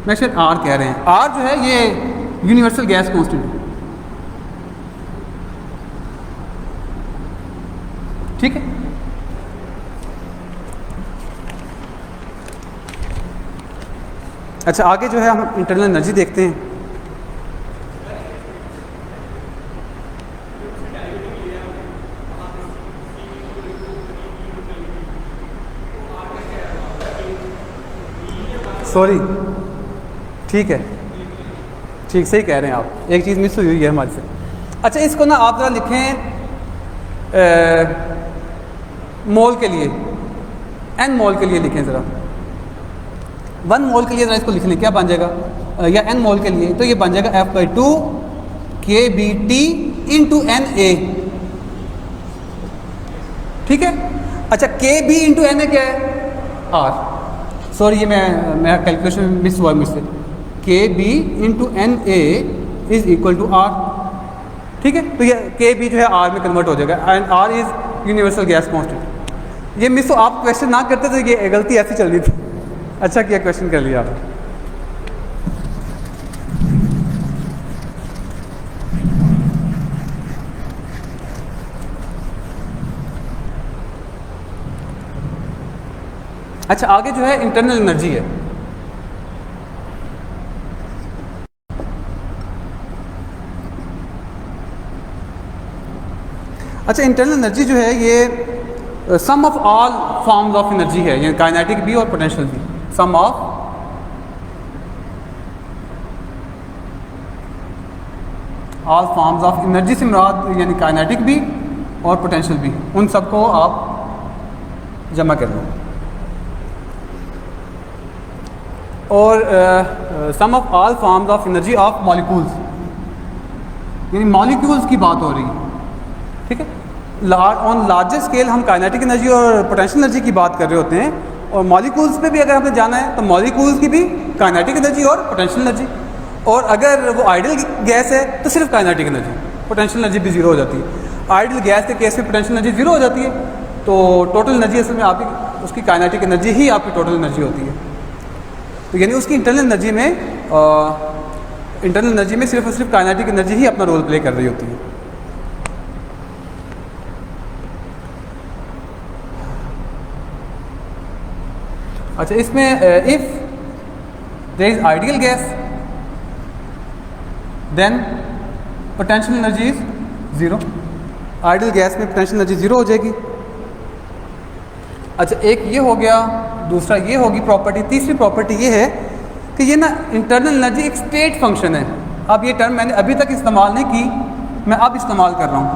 मैं शायद R कह रहे हैं, R जो है ये यूनिवर्सल गैस कांस्टेंट है, ठीक है। अच्छा, आगे जो है हम इंटरनल एनर्जी देखते हैं। सॉरी, ठीक है, ठीक, सही कह रहे हैं आप, एक चीज़ मिस हुई है हमारे से। अच्छा, इसको ना आप ज़रा लिखें मोल के लिए, n मोल के लिए लिखें ज़रा, 1 मोल के लिए ज़रा इसको लिख लें, क्या बन जाएगा, या n मोल के लिए तो ये बन जाएगा F/2 KBT इंटू NA। ठीक है। अच्छा, KB इंटू NA क्या है, R, सॉरी ये मैं कैलकुलेशन मिस हुआ मुझसे, KB into NA is equal to R। ठीक है, तो ये KB जो है R में कन्वर्ट हो जाएगा, and R is universal gas constant. ये मिस तो आप क्वेश्चन ना करते तो ये गलती ऐसी चल रही थी। अच्छा किया क्वेश्चन कर लिया आप। अच्छा, आगे जो है इंटरनल एनर्जी है। अच्छा, इंटरनल एनर्जी जो है ये sum of all forms of energy है, यानी काइनेटिक भी और पोटेंशियल भी। Sum of all forms of energy से मुराद यानी काइनेटिक भी और पोटेंशियल भी, उन सबको आप जमा कर लो। और sum of all forms of energy of molecules, यानी मॉलिक्यूल्स की बात हो रही है। ठीक है, ऑन लार्जर स्केल हम काइनेटिक एनर्जी और पोटेंशियल एनर्जी की बात कर रहे होते हैं, और मॉलिक्यूल्स पे भी अगर हमें जाना है तो मॉलिक्यूल्स की भी काइनेटिक एनर्जी और पोटेंशियल एनर्जी, और अगर वो आइडियल गैस है तो सिर्फ काइनेटिक एनर्जी, पोटेंशियल एनर्जी भी ज़ीरो हो जाती है। आइडियल गैस के केस में पोटेंशियल एनर्जी ज़ीरो हो जाती है, तो टोटल एनर्जी असल में आपकी उसकी काइनेटिक एनर्जी ही आपकी टोटल एनर्जी होती है। तो यानी उसकी इंटरनल एनर्जी में सिर्फ और सिर्फ काइनेटिक एनर्जी ही अपना रोल प्ले कर रही होती है। अच्छा, इसमें if there is ideal gas then potential energy is zero. Ideal gas में पोटेंशियल एनर्जी ज़ीरो हो जाएगी। अच्छा, एक ये हो गया, दूसरा ये होगी प्रॉपर्टी। तीसरी प्रॉपर्टी ये है कि ये ना इंटरनल एनर्जी एक स्टेट फंक्शन है। अब ये टर्म मैंने अभी तक इस्तेमाल नहीं की, मैं अब इस्तेमाल कर रहा हूँ।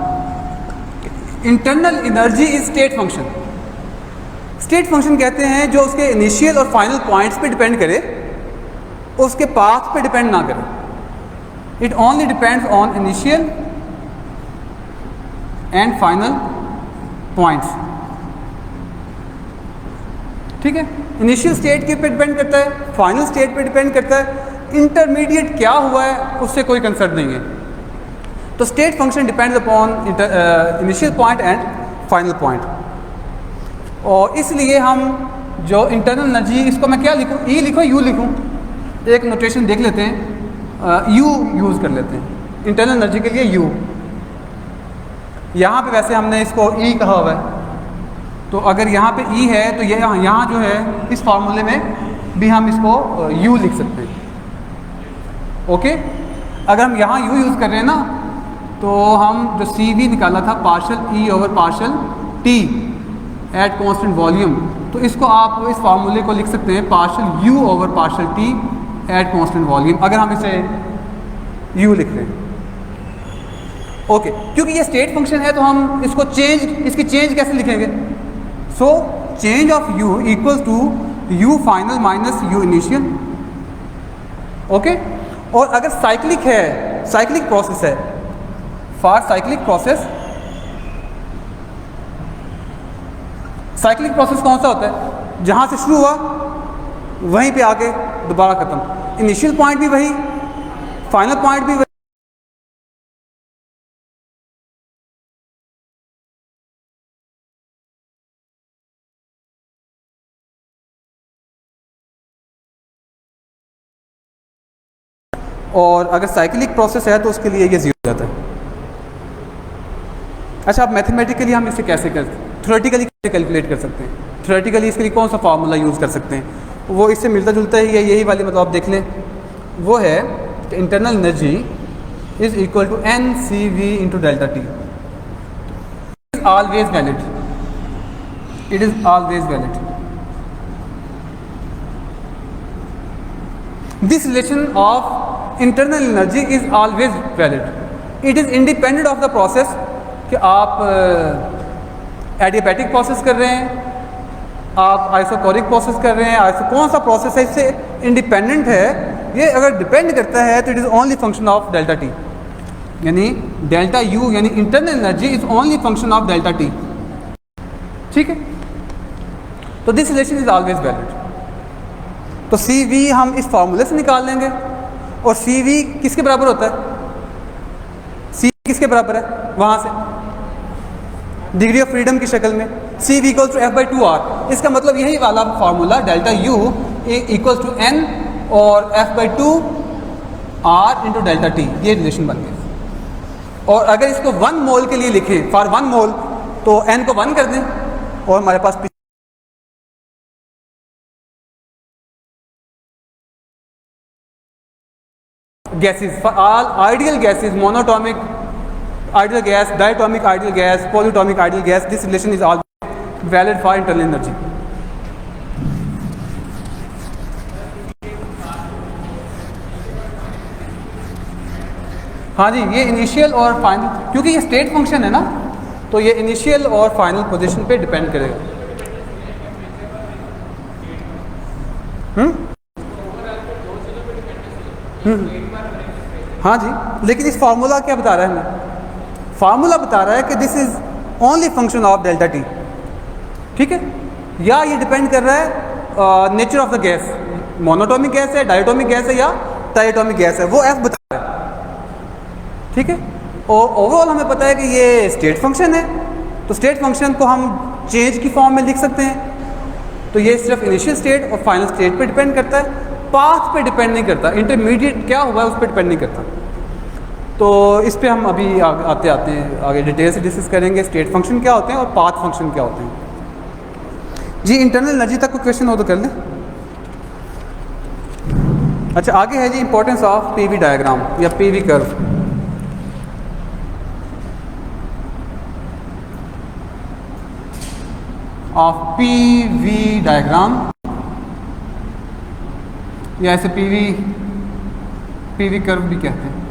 Internal energy is state function. State function कहते हैं जो उसके इनिशियल और फाइनल पॉइंट्स पे डिपेंड करे, उसके पाथ पे डिपेंड ना करे। It only depends on initial and final points. ठीक है, इनिशियल स्टेट के पे डिपेंड करता है, फाइनल स्टेट पे डिपेंड करता है, इंटरमीडिएट क्या हुआ है उससे कोई कंसर्न नहीं है। तो state function depends upon initial point and final point. और इसलिए हम जो इंटरनल एनर्जी, इसको मैं क्या लिखूँ, ई लिखूँ यू लिखूँ, एक नोटेशन देख लेते हैं, यू यूज़ कर लेते हैं इंटरनल एनर्जी के लिए। यू यहाँ पे वैसे हमने इसको ई कहा हुआ है, तो अगर यहाँ पे ई है तो ये यहाँ जो है इस फार्मूले में भी हम इसको यू लिख सकते हैं। ओके, अगर हम यहाँ यू यूज़ कर रहे हैं ना, तो हम जो सी वी निकाला था पार्शल ई over partial T eight constant volume, तो इसको आप इस फार्मूले को लिख सकते हैं partial you over partial T eight constant volume, अगर हम इसे यू लिख रहे हैं। ओके, क्योंकि ये स्टेट फंक्शन है तो हम इसको इसकी चेंज कैसे लिखेंगे? So change of U equals to U final minus U initial. Okay, और अगर साइक्लिक है, साइक्लिक प्रोसेस है, for cyclic process, cyclic process कौन सा होता है? जहाँ से शुरू हुआ वहीं पे आके दोबारा ख़त्म, इनिशियल पॉइंट भी वही, फाइनल पॉइंट भी वही। और अगर साइक्लिक प्रोसेस है तो उसके लिए ये ज़ीरो हो जाता है। अच्छा, अब मैथमेटिकली हम इसे कैसे थ्योरेटिकली कैसे कैलकुलेट कर सकते हैं? थ्योरेटिकली इसके लिए कौन सा फार्मूला यूज़ कर सकते हैं? वो इससे मिलता जुलता ही है, यही वाली मतलब आप देख लें, वो है internal energy is equal to N C V into delta T. It is always valid, it is always valid. This relation of internal energy is always valid. It is independent of the process कि आप adiabatic process कर रहे हैं, आप isochoric process कर रहे हैं, कौन सा प्रोसेस है इससे इंडिपेंडेंट है। ये अगर डिपेंड करता है तो it is only function of delta T, यानी डेल्टा यू यानी internal energy is only function of delta T. ठीक है, तो this relation is always valid. तो सी वी हम इस फार्मूले से निकाल लेंगे, और सी वी किसके बराबर होता है, सी किसके बराबर है वहाँ से डिग्री ऑफ फ्रीडम की शक्ल में, C V equal to F by two R. इसका मतलब यही वाला formula delta U equal to N और F by two R into delta T, ये रिलेशन बन गया। और अगर इसको 1 मोल के लिए लिखें, फॉर 1 मोल, तो एन को 1 कर दें और हमारे पास gases, for all ideal gases, monatomic ideal gas, diatomic ideal gas, polyatomic ideal gas, this relation is all valid for internal energy. हाँ जी, ये इनिशियल और फाइनल, क्योंकि ये स्टेट फंक्शन है ना, तो ये इनिशियल और फाइनल पोजीशन पे डिपेंड करेगा। हाँ जी, लेकिन इस फार्मूला क्या बता रहा है हमें, फार्मूला बता रहा है कि this is only function of delta T. ठीक है, या ये डिपेंड कर रहा है nature of the gas, monatomic gas है, डायटोमिक गैस है या ट्राइटोमिक गैस है, वो एफ बता रहा है। ठीक है, और ओवरऑल हमें पता है कि ये स्टेट फंक्शन है, तो स्टेट फंक्शन को हम चेंज की फॉर्म में लिख सकते हैं। तो ये सिर्फ इनिशियल स्टेट और फाइनल स्टेट पे डिपेंड करता है, पाथ पे डिपेंड नहीं करता, इंटरमीडिएट क्या हुआ है उस पर डिपेंड नहीं करता। तो इस पे हम अभी आते हैं आगे डिटेल से डिस्कस करेंगे स्टेट फंक्शन क्या होते हैं और पाथ फंक्शन क्या होते हैं। जी, इंटरनल एनर्जी तक कोई क्वेश्चन हो तो कर लें। अच्छा, आगे है जी इंपॉर्टेंस ऑफ पीवी डायग्राम या PV curve. Of PV diagram या ऐसे पीवी कर्व भी कहते हैं।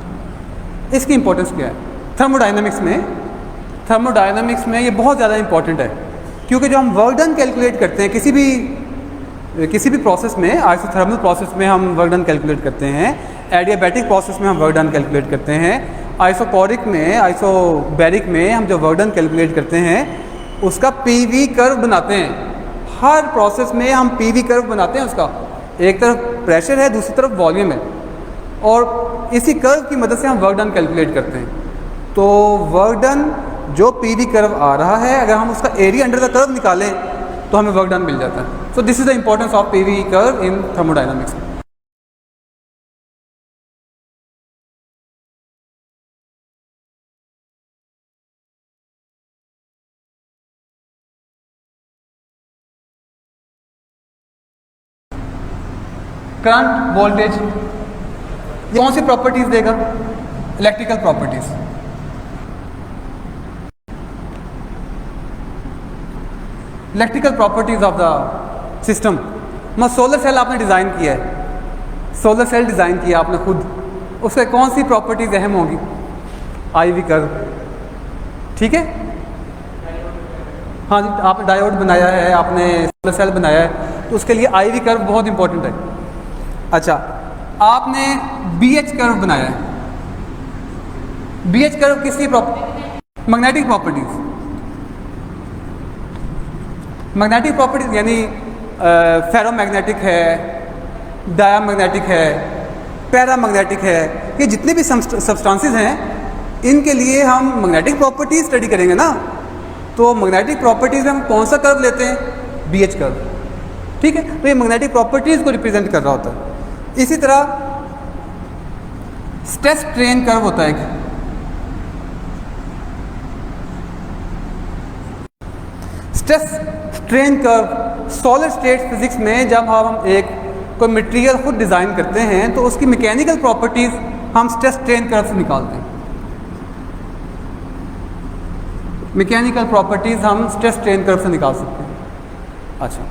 इसकी इंपॉर्टेंस क्या है थर्मोडायनामिक्स में ये बहुत ज़्यादा इंपॉर्टेंट है, क्योंकि जो हम वर्क डन कैलकुलेट करते हैं किसी भी प्रोसेस में, आइसोथर्मल प्रोसेस में हम वर्क डन कैलकुलेट करते हैं, एडियाबैटिक प्रोसेस में हम वर्क डन कैलकुलेट करते हैं, आइसोकोरिक में, आइसोबैरिक में हम जो वर्क डन कैलकुलेट करते हैं उसका पीवी कर्व बनाते हैं। हर प्रोसेस में हम पीवी कर्व बनाते हैं, उसका एक तरफ प्रेशर है, दूसरी तरफ वॉल्यूम है, और इसी कर्व की मदद से हम वर्क डन कैलकुलेट करते हैं। तो वर्क डन जो पीवी कर्व आ रहा है, अगर हम उसका एरिया अंडर द कर्व निकालें तो हमें वर्क डन मिल जाता है। So this is the importance of PV curve in thermodynamics. Current, voltage, कौन सी प्रॉपर्टीज देगा? Electrical properties. Electrical properties of the system. Solar cell आपने डिज़ाइन किया है, सोलर सेल डिज़ाइन किया आपने खुद, उसके कौन सी प्रॉपर्टीज अहम होगी? IV curve. ठीक है, हाँ जी, आपने डायोड बनाया है, आपने सोलर सेल बनाया है, तो उसके लिए आईवी कर्व बहुत इंपॉर्टेंट है। अच्छा, आपने बीएच कर्व बनाया है। बीएच कर्व किसकी मैग्नेटिक प्रॉपर्टीज। मैग्नेटिक प्रॉपर्टीज यानी फेरोमैग्नेटिक है, डायामैग्नेटिक है, पैरामैग्नेटिक है, ये जितने भी सब्सटेंसेस हैं इनके लिए हम मैग्नेटिक प्रॉपर्टीज स्टडी करेंगे ना। तो मैग्नेटिक प्रॉपर्टीज में हम कौन सा कर्व लेते हैं? BH curve. ठीक है, तो ये मैग्नेटिक प्रॉपर्टीज को रिप्रेजेंट कर रहा होता है। इसी तरह स्ट्रेस स्ट्रेन कर्व होता है। Stress strain curve solid state physics में जब हम कोई मटेरियल खुद डिज़ाइन करते हैं तो उसकी मैकेनिकल प्रॉपर्टीज हम स्ट्रेस स्ट्रेन कर्व से निकालते हैं। मैकेनिकल प्रॉपर्टीज हम स्ट्रेस स्ट्रेन कर्व से निकाल सकते हैं। अच्छा,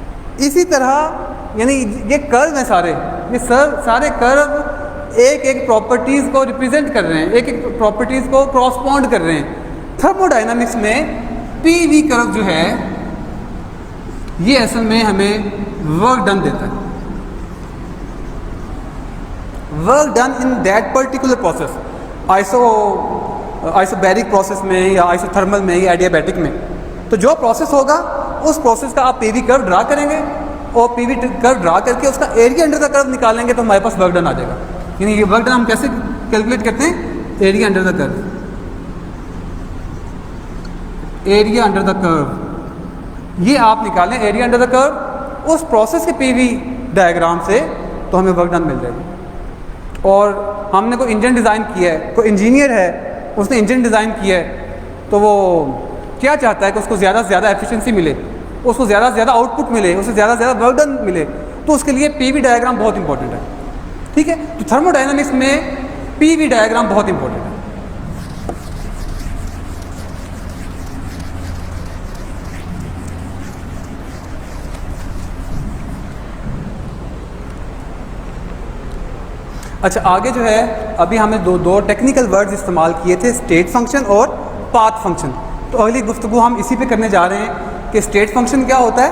इसी तरह यानी ये कर्व हैं सारे, ये सारे कर्व एक एक प्रॉपर्टीज़ को रिप्रेजेंट कर रहे हैं, एक एक प्रॉपर्टीज़ को क्रॉसपॉन्ड कर रहे हैं। थर्मोडाइनमिक्स में पीवी कर्व जो है ये असल में हमें वर्क डन देता है, work done in that particular process, isobaric process में या आइसोथर्मल में या एडियाबैटिक में। तो जो प्रोसेस होगा उस प्रोसेस का आप पीवी कर्व ड्रा करेंगे और पीवी कर्व ड्रा करके उसका एरिया अंडर द कर्व निकालेंगे तो हमारे पास वर्क डन आ जाएगा। यानी ये वर्क डन हम कैसे कैलकुलेट करते हैं? Area under the curve, area under the curve ये आप निकालें एरिया अंडर द कर्व उस प्रोसेस के पीवी डायग्राम से, तो हमें वर्क डन मिल जाएगा। और हमने कोई इंजन डिज़ाइन किया है, कोई इंजीनियर है उसने इंजन डिज़ाइन किया है, तो वो क्या चाहता है कि उसको ज़्यादा से ज़्यादा एफिशिएंसी मिले, उसको ज़्यादा से ज़्यादा आउटपुट मिले, उससे ज़्यादा से ज़्यादा वर्क डन मिले, तो उसके लिए पीवी डायग्राम बहुत इंपॉर्टेंट है। ठीक है, तो थर्मोडायनामिक्स में पीवी डायग्राम बहुत इंपॉर्टेंट है। अच्छा, आगे जो है अभी हमने दो टेक्निकल वर्ड्स इस्तेमाल किए थे, स्टेट फंक्शन और पाथ फंक्शन। तो अगली गुफ्तगू हम इसी पे करने जा रहे हैं कि स्टेट फंक्शन क्या होता है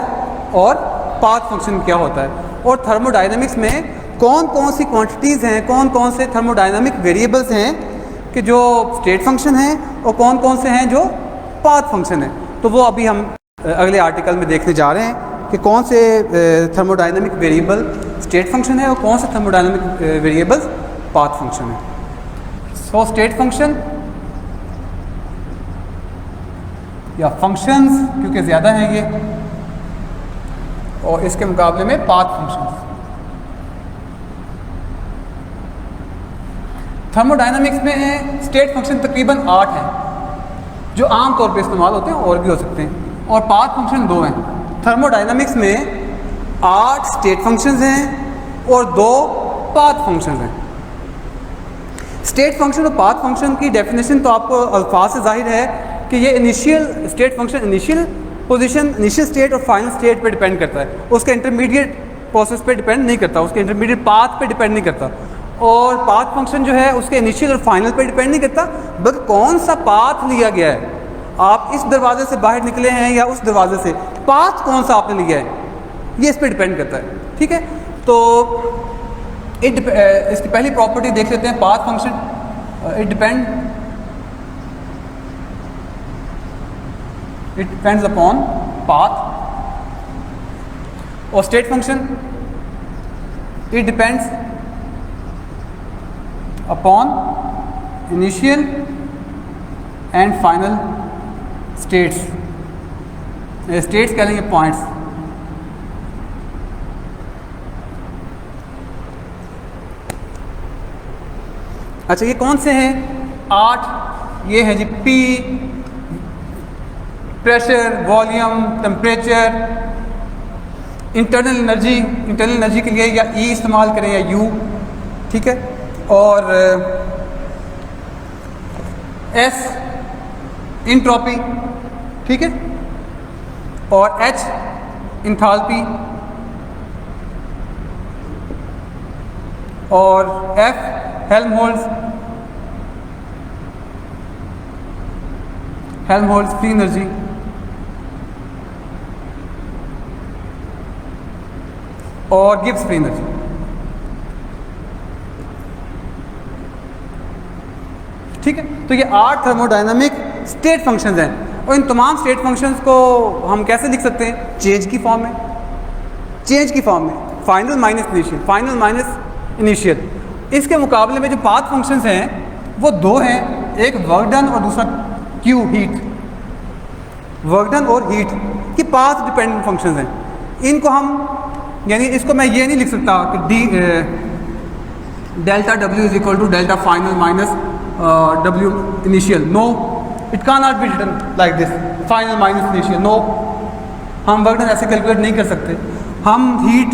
और पाथ फंक्शन क्या होता है, और थर्मोडायनामिक्स में कौन कौन सी क्वांटिटीज़ हैं, कौन कौन से थर्मोडायनामिक वेरिएबल्स हैं कि जो स्टेट फंक्शन हैं और कौन कौन से हैं जो पाथ फंक्शन है। तो वो अभी हम अगले आर्टिकल में देखने जा रहे हैं कि कौन से थर्मोडायनामिक वेरिएबल स्टेट फंक्शन है और कौन से थर्मोडायनामिक वेरिएबल्स पाथ फंक्शन है। सो स्टेट फंक्शन या फंक्शंस क्योंकि ज़्यादा हैं ये, और इसके मुकाबले में पाथ फंक्शंस। थर्मोडायनामिक्स में स्टेट फंक्शन तकरीबन 8 हैं जो आम तौर पे इस्तेमाल होते हैं, और भी हो सकते हैं, और पाथ फंक्शन 2 हैं। थर्मोडायनामिक्स में 8 स्टेट फंक्शंस हैं और 2 पाथ फंक्शंस हैं। स्टेट फंक्शन और पाथ फंक्शन की डेफिनेशन तो आपको अल्फाज से जाहिर है कि ये initial state function initial position, initial state और फाइनल स्टेट पे डिपेंड करता है, उसके इंटरमीडिएट प्रोसेस पे डिपेंड नहीं करता, उसके इंटरमीडिएट पाथ पे डिपेंड नहीं करता। और पाथ फंक्शन जो है उसके इनिशियल और फाइनल पे डिपेंड नहीं करता, बल्कि कौन सा पाथ लिया गया है, आप इस दरवाजे से बाहर निकले हैं या उस दरवाजे से, पाथ कौन सा आपने लिया है ये इस पर डिपेंड करता है। ठीक है, तो इसकी पहली प्रॉपर्टी देख लेते हैं path function. It depends upon path. और state function it depends upon initial and final states, states कह लेंगे पॉइंट्स। अच्छा, ये कौन से हैं 8? ये है G P, pressure, volume, temperature, internal energy के लिए या ई इस्तेमाल करें या यू। ठीक है, और एस इंट्रोपी, ठीक है, और एच इंथाल्पी, और एफ हेल्महोल्ट्ज़ फ्री एनर्जी, और गिब्स फ्री एनर्जी। ठीक है, तो ये 8 थर्मोडायनामिक स्टेट फंक्शंस हैं, और इन तमाम स्टेट फंक्शंस को हम कैसे लिख सकते हैं? चेंज की फॉर्म में, final minus initial, final minus initial. इसके मुकाबले में जो पाथ फंक्शंस हैं वो 2 हैं, एक वर्क डन और दूसरा क्यू, हीट। वर्क डन और हीट की पाथ डिपेंडेंट फंक्शंस हैं। इनको हम, यानी इसको मैं ये नहीं लिख सकता कि delta W is equal to delta final minus W initial. No, it can not be written like this, final minus initial. No, हम वर्क डन ऐसे कैलकुलेट नहीं कर सकते। हम हीट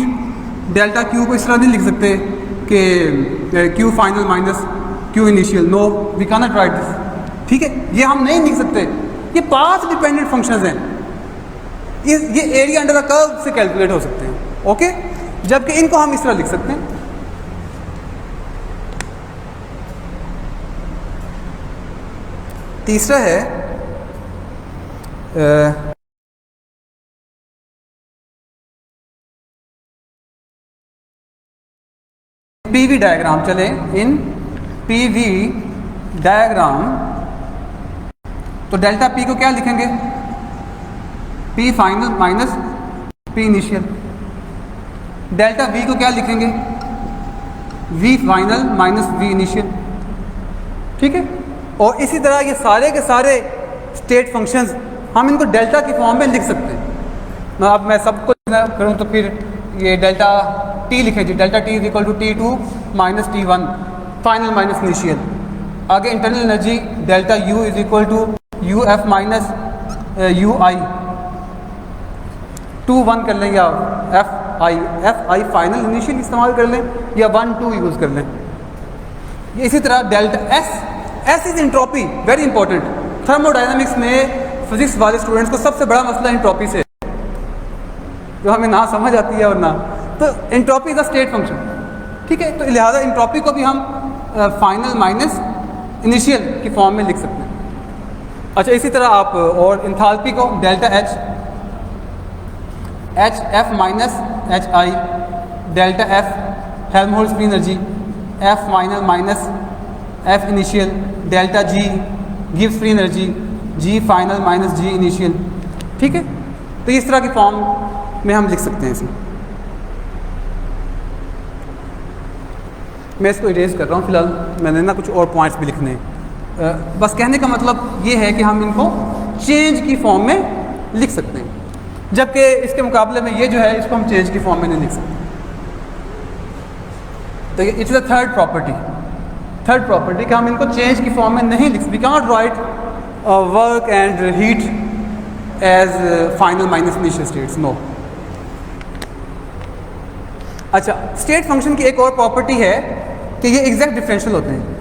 डेल्टा क्यू को इस तरह नहीं लिख सकते कि Q final minus Q initial. No, we can not write this. ठीक है, ये हम नहीं लिख सकते, ये पाथ डिपेंडेंट फंक्शंस हैं। ये एरिया अंडर द कर्व से कैलकुलेट हो सकते हैं। ओके, जबकि इनको हम इस तरह लिख सकते हैं। तीसरा है पीवी डायग्राम। चले इन पीवी डायग्राम तो डेल्टा पी को क्या लिखेंगे? P final minus P initial. Delta V को क्या लिखेंगे? V final minus V initial. ठीक है। और इसी तरह ये सारे के सारे स्टेट फंक्शंस हम इनको डेल्टा की फॉर्म में लिख सकते हैं। अब मैं सबको करूँ तो फिर ये डेल्टा टी लिखें जी। Delta T is equal to T2 minus T1 final minus initial. आगे internal energy delta U is equal to UF माइनस UI 2 1 कर लें या FI फाइनल इनिशियल इस्तेमाल कर लें या 1 2 यूज़ कर लें। इसी तरह delta S is entropy, very important. Thermodynamics में फिजिक्स वाले स्टूडेंट्स को सबसे बड़ा मसला एंट्रोपी से, जो हमें ना समझ आती है और ना, तो entropy is a state function. ठीक है। तो लिहाजा एंट्रोपी को भी हम फाइनल माइनस इनिशियल की फॉर्म में लिख सकते हैं। अच्छा, इसी तरह आप और इंथाल्पी को delta H F minus HI, delta F Helmholtz free energy, F final minus F initial, delta G gives free energy, G final minus G initial. ठीक है। तो इस तरह की फॉर्म में हम लिख सकते हैं इसमें। मैं इसको इरेज कर रहा हूँ फ़िलहाल, मैंने ना कुछ और पॉइंट्स भी लिखने हैं। बस कहने का मतलब ये है कि हम इनको चेंज की फॉर्म में लिख सकते हैं, जबकि इसके मुकाबले में ये जो है इसको हम चेंज की फॉर्म में नहीं लिख सकते। तो ये इट्स द थर्ड प्रॉपर्टी कि हम इनको चेंज की फॉर्म में नहीं लिख सकते। We can not write work and heat as final minus initial states, no. अच्छा, स्टेट फंक्शन की एक और प्रॉपर्टी है कि ये एग्जैक्ट डिफरेंशियल होते हैं।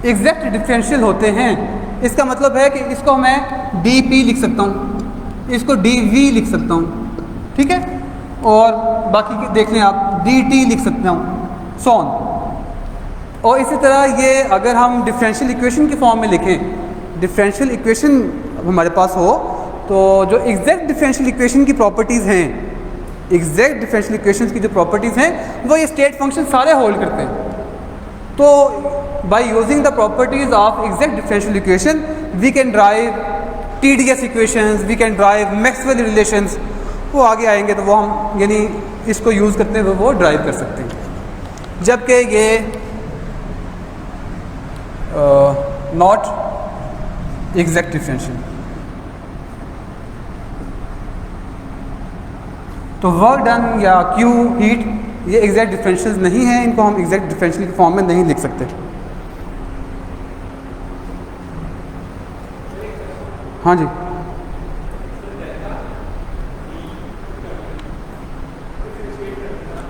एग्जैक्ट डिफरेंशियल होते हैं, इसका मतलब है कि इसको मैं dP लिख सकता हूँ, इसको dV लिख सकता हूँ। ठीक है। और बाकी देख लें आप, dt लिख सकता हूँ, सो ऑन। और इसी तरह ये अगर हम डिफरेंशियल इक्वेशन की फॉर्म में लिखें, डिफरेंशियल इक्वेशन हमारे पास हो, तो जो एग्जैक्ट डिफरेंशियल इक्वेशन की प्रॉपर्टीज़ हैं, एग्जैक्ट डिफरेंशियल इक्वेशन की जो प्रॉपर्टीज़ हैं वो ये स्टेट फंक्शन सारे होल्ड करते हैं। तो by using the properties of exact differential equation we can derive TDS equations, we can derive Maxwell relations. वो आगे आएंगे तो वो हम यानी इसको यूज़ करते हुए वो ड्राइव कर सकते हैं, जबकि ये नॉट एग्जैक्ट डिफरेंशियल। तो वर्क डन या Q हीट ये एग्जैक्ट डिफरेंशियल नहीं है, इनको हम एग्जैक्ट डिफरेंशियल की फॉर्म में नहीं लिख सकते। हाँ जी,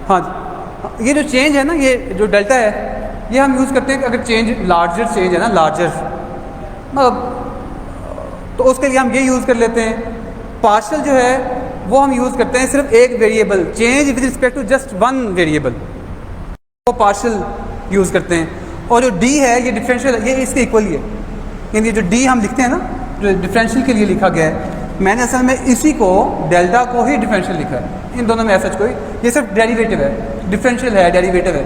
हाँ जी, ये जो चेंज है ना, ये जो डेल्टा है, ये हम यूज़ करते हैं कि अगर चेंज लार्जर चेंज है ना, लार्जर मतलब, तो उसके लिए हम ये यूज़ कर लेते हैं। पार्शियल जो है वो हम यूज़ करते हैं सिर्फ एक variable, change with respect to just one variable, वो पार्शियल यूज़ करते हैं। और जो d है ये डिफरेंशियल है, ये इसके इक्वल ही है। यानी जो d हम लिखते हैं ना, जो डिफरेंशियल के लिए लिखा गया है, मैंने असल में इसी को डेल्टा को ही डिफरेंशियल लिखा है। इन दोनों में ऐसा कोई, ये सिर्फ डेरिवेटिव है, डिफरेंशियल है, डेरिवेटिव है।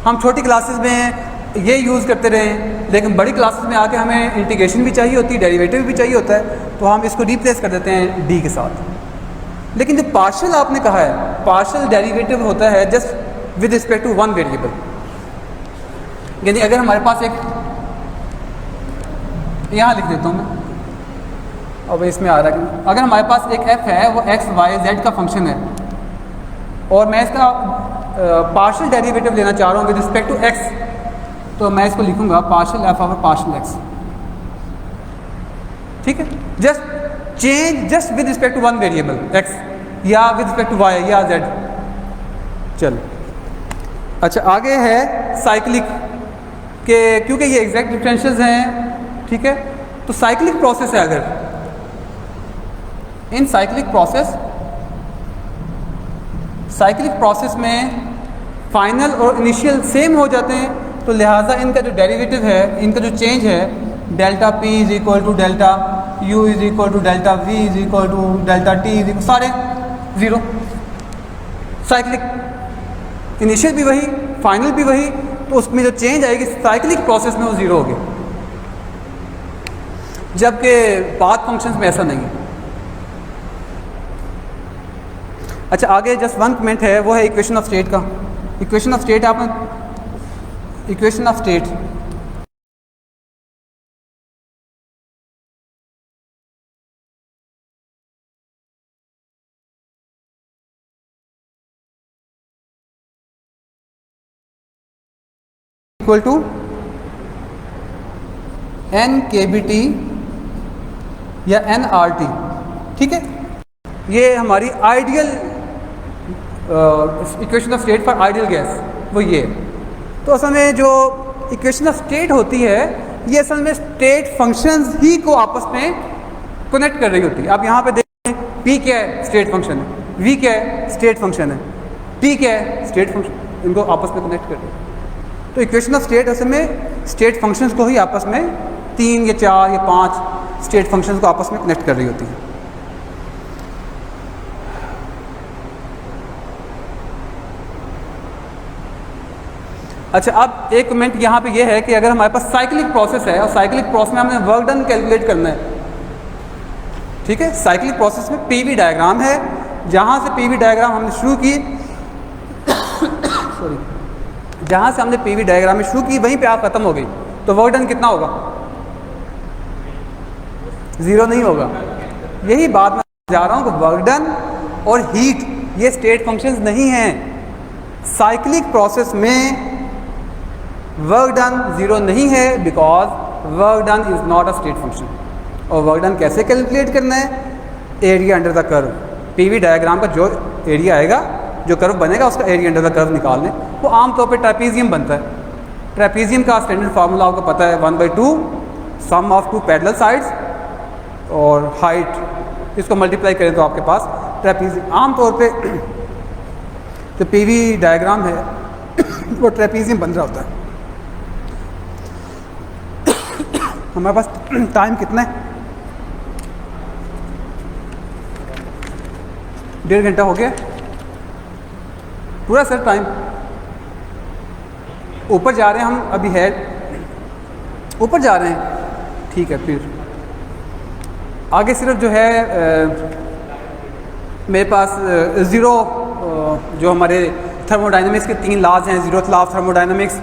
हम छोटी क्लासेस में ये यूज़ करते रहे, लेकिन बड़ी क्लासेस में आके हमें इंटीग्रेशन भी चाहिए होती है, डेरिवेटिव भी चाहिए होता है, तो हम इसको रिप्लेस कर देते हैं d के साथ। लेकिन जो पार्शियल आपने कहा है, पार्शियल डेरिवेटिव होता है just with respect to one variable. यानी अगर हमारे पास एक, यहाँ लिख देता हूँ मैं, अब इसमें आ रहा है, अगर हमारे पास एक f है, वो x y z का फंक्शन है, और मैं इसका पार्शियल डेरिवेटिव लेना चाह रहा हूँ विद रिस्पेक्ट टू x, तो मैं इसको लिखूंगा partial f over partial x। ठीक है। Just change just with respect to one variable x, या विद रिस्पेक्ट टू y या z। चलो, अच्छा आगे है साइक्लिक के, क्योंकि ये एग्जैक्ट डिफरेंशियल्स हैं। ठीक है। तो साइक्लिक प्रोसेस है, अगर इन साइक्लिक प्रोसेस में फाइनल और इनिशियल सेम हो जाते हैं, तो लिहाजा इनका जो डेरिवेटिव है, इनका जो चेंज है, delta P is equal to delta U is equal to delta V is equal to delta T is equal, सारे ज़ीरो। साइक्लिक इनिशियल भी वही, फाइनल भी वही, तो उसमें जो चेंज आएगी साइक्लिक प्रोसेस में वो ज़ीरो होगी, जबकि पाथ फंक्शंस में ऐसा नहीं है। अच्छा, आगे जस्ट वन कमेंट है, वो है इक्वेशन ऑफ स्टेट का। इक्वेशन ऑफ स्टेट आपने equation of state equal to N K B T या एन आर टी, ठीक है। ये हमारी ideal equation of state for ideal gas वो ये है। तो असल में जो इक्वेशन ऑफ स्टेट होती है, ये असल में स्टेट फंक्शंस ही को आपस में कनेक्ट कर रही होती है। आप यहाँ पे देखें, पी क्या है, स्टेट फंक्शन है, वी क्या है, स्टेट फंक्शन है, टी क्या है, स्टेट फंक्शन, इनको आपस में कनेक्ट कर रही है। तो इक्वेशन ऑफ स्टेट असल में स्टेट फंक्शंस को ही आपस में 3 या 4 या 5 स्टेट फंक्शंस को आपस में कनेक्ट कर रही होती है। अच्छा, अब एक कमेंट यहाँ पे ये है कि अगर हमारे पास साइक्लिक प्रोसेस है और साइक्लिक प्रोसेस में हमने वर्क डन कैलकुलेट करना है, ठीक है। साइक्लिक प्रोसेस में पीवी डायग्राम है, जहाँ से पीवी डायग्राम हमने शुरू की सॉरी, जहाँ से हमने पीवी डायग्राम में शुरू की वहीं पे आप ख़त्म हो गई, तो वर्क डन कितना होगा? 0 नहीं होगा। यही बात मैं जा रहा हूँ कि वर्क डन और हीट ये स्टेट फंक्शंस नहीं हैं। साइक्लिक प्रोसेस में वर्क डन 0 नहीं है, because work done is not a state function. और वर्क डन कैसे कैलकुलेट करना है? Area under the curve, PV diagram का जो एरिया आएगा, जो कर्व बनेगा, उसका एरिया अंडर द कर्व निकाल लें। वो आमतौर पे ट्रेपीजियम बनता है। ट्रेपीजियम का स्टैंडर्ड फार्मूला आपको पता है, 1/2 सम ऑफ 2 पैरेलल साइड्स और हाइट, इसको मल्टीप्लाई करें तो आपके पास ट्रेपीजियम, आमतौर पे जो पीवी डायग्राम है वो ट्रेपीजियम बन रहा होता है। हमारे पास टाइम कितना है? 1.5 घंटा हो गया पूरा सर टाइम। ऊपर जा रहे हैं हम, अभी है ऊपर जा रहे हैं, ठीक है। फिर आगे सिर्फ जो है मेरे पास ज़ीरो, जो हमारे थर्मोडाइनमिक्स के 3 लॉज हैं, zeroth law of thermodynamics,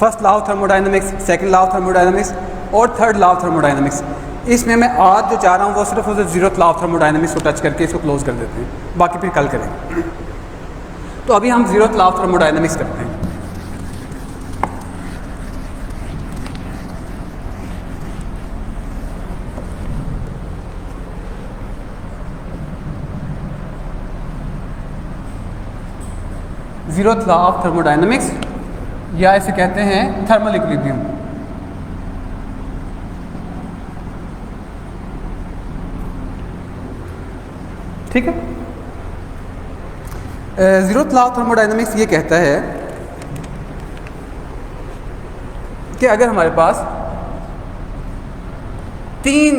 first law of thermodynamics, second law of thermodynamics और थर्ड लॉ ऑफ थर्मोडाइनमिक्स। इसमें मैं आज जो चाह रहा हूँ वो सिर्फ उसे ज़ीरोथ लॉ ऑफ थर्मोडाइनमिक्स को टच करके इसको क्लोज कर देते हैं, बाकी फिर कल करेंगे। तो अभी हम ज़ीरोथ लॉ ऑफ थर्मोडाइनमिक्स करते हैं। ज़ीरोथ लॉ ऑफ थर्मोडाइनमिक्स, या इसे कहते हैं थर्मल इक्विलिब्रियम। ठीक है। ज़ीरोथ लॉ ऑफ थर्मोडाइनमिक्स ये कहता है कि अगर हमारे पास 3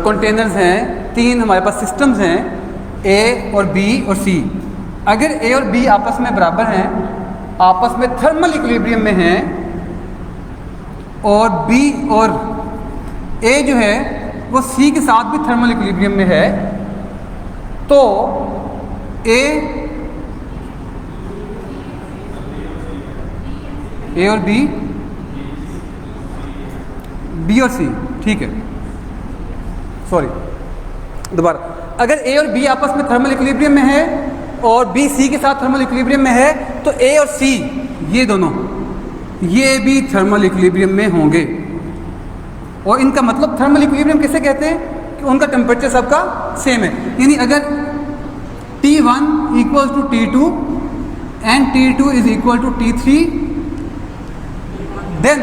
कंटेनर्स हैं, 3 हमारे पास सिस्टम्स हैं, ए और बी और सी, अगर ए और बी आपस में बराबर हैं, आपस में थर्मल इक्विलिब्रियम में हैं, और बी और ए जो है वो सी के साथ भी थर्मल इक्विलिब्रियम में है, तो ए और बी और सी, ठीक है। सॉरी, दोबारा, अगर ए और बी आपस में थर्मल इक्विलिब्रियम में है और बी सी के साथ थर्मल इक्विलिब्रियम में है, तो ए और सी ये दोनों ये भी थर्मल इक्विलिब्रियम में होंगे। और इनका मतलब थर्मल इक्विलिब्रियम किसे कहते हैं? कि उनका टेम्परेचर सबका सेम है। यानी अगर T1 equal to T2 and T2 is equal to T3, then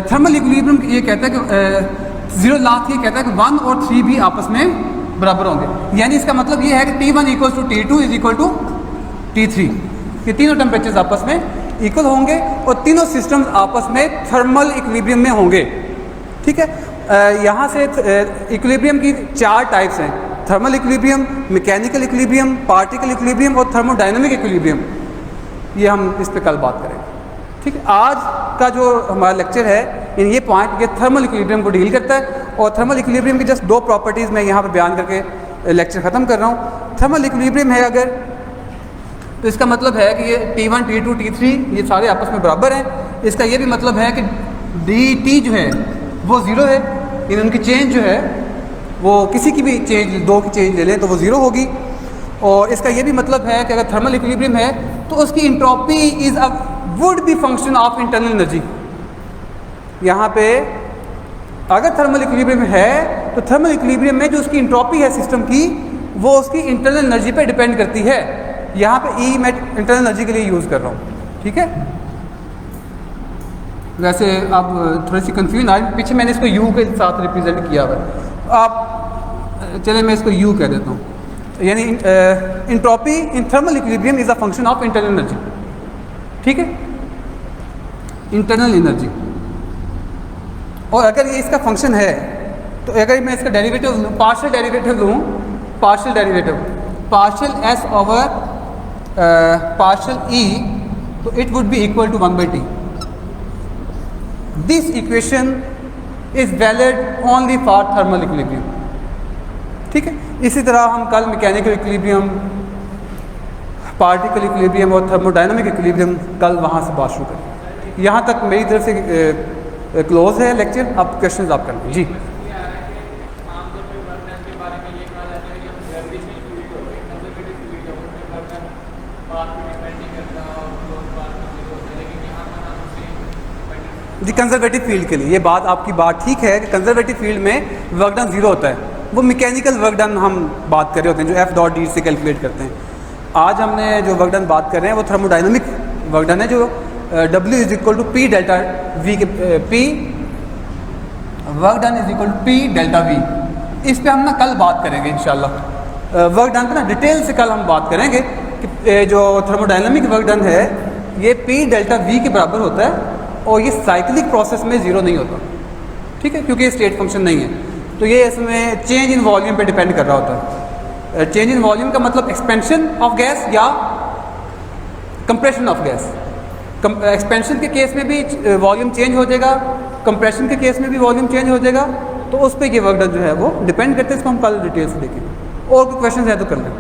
thermal equilibrium ये कहता है कि ज़ीरो लॉ ये कहता है कि 1 और 3 भी आपस में बराबर होंगे। यानी इसका मतलब ये है कि T1 equal to T2 is equal to T3। कि तीनों टेम्परेचर्स आपस में इक्वल होंगे और तीनों सिस्टम्स आपस में थर्मल इक्विलिब्रियम में होंगे। ठीक है, यहाँ से इक्विलिब्रियम की 4 टाइप्स हैं, thermal equilibrium, mechanical equilibrium, particle equilibrium और थर्मोडायनामिक इक्विलिब्रियम। ये हम इस पे कल बात करेंगे। ठीक है, आज का जो हमारा लेक्चर है ये पॉइंट ये थर्मल इक्विलिब्रियम को डील करता है और थर्मल इक्विलिब्रियम की जस्ट 2 प्रॉपर्टीज़ मैं यहाँ पे बयान करके लेक्चर ख़त्म कर रहा हूँ। थर्मल इक्विलिब्रियम है अगर, तो इसका मतलब है कि ये T1, T2, T3 ये सारे आपस में बराबर हैं। इसका ये भी मतलब है कि dt जो है वो 0 है, इन उनकी चेंज जो है वो किसी की भी चेंज 2 की चेंज ले लें तो वो 0 होगी। और इसका ये भी मतलब है कि अगर थर्मल इक्विलिब्रियम है तो उसकी entropy is a would be function of internal energy. यहाँ पे अगर थर्मल इक्विलिब्रियम है तो थर्मल इक्विलिब्रियम में जो उसकी इंट्रोपी है सिस्टम की वो उसकी इंटरनल एनर्जी पे डिपेंड करती है। यहाँ पे ई मैं इंटरनल एनर्जी के लिए यूज़ कर रहा हूँ। ठीक है, वैसे आप थोड़ी सी कन्फ्यूजन आई, पीछे मैंने इसको यू के साथ रिप्रेजेंट किया हुआ है। आप चले मैं इसको यू कह देता हूँ, यानी entropy in thermal equilibrium is a function of internal energy. ठीक है, इंटरनल एनर्जी। और अगर ये इसका फंक्शन है तो अगर मैं इसका डेरिवेटिव लूँ, पार्शियल डेरिवेटिव लूँ, partial S over partial E, तो it would be equal to 1/t। This equation is valid only for thermal equilibrium. ठीक है, इसी तरह हम कल मैकेनिकल इक्विलिब्रियम, पार्टिकल इक्विलिब्रियम और थर्मोडायनामिक इक्विलिब्रियम कल वहाँ से बात शुरू करें। यहाँ तक मेरी तरफ से क्लोज है लेक्चर। आप क्वेश्चंस आप करें जी। जी, कंजर्वेटिव फील्ड के लिए ये बात आपकी बात ठीक है कि कंजर्वेटिव फील्ड में वर्क डन 0 होता है। वो मैकेनिकल वर्क डन हम बात कर रहे होते हैं जो F.D से कैलकुलेट करते हैं। आज हमने जो वर्क डन बात कर रहे हैं वो थर्मोडायनामिक वर्क डन है, जो W is equal to P delta V के P work done is equal to P delta V। इस पे हम ना कल बात करेंगे इंशाल्लाह। वर्क डन पे ना डिटेल से कल हम बात करेंगे कि जो थर्मोडायनामिक वर्क डन है ये P डेल्टा V के बराबर होता है और ये साइक्लिक प्रोसेस में 0 नहीं होता। ठीक है, क्योंकि ये स्टेट फंक्शन नहीं है, तो ये इसमें चेंज इन वॉल्यूम पे डिपेंड कर रहा होता है। चेंज इन वॉल्यूम का मतलब एक्सपेंशन ऑफ गैस या कंप्रेशन ऑफ गैस। एक्सपेंशन के केस में भी वॉल्यूम चेंज हो जाएगा, कंप्रेशन के केस में भी वॉल्यूम चेंज हो जाएगा, तो उस पर ये वर्क डन जो है वो डिपेंड करते हैं। इसको हम कल डिटेल से देखेंगे। और कोई क्वेश्चन है तो कर लें।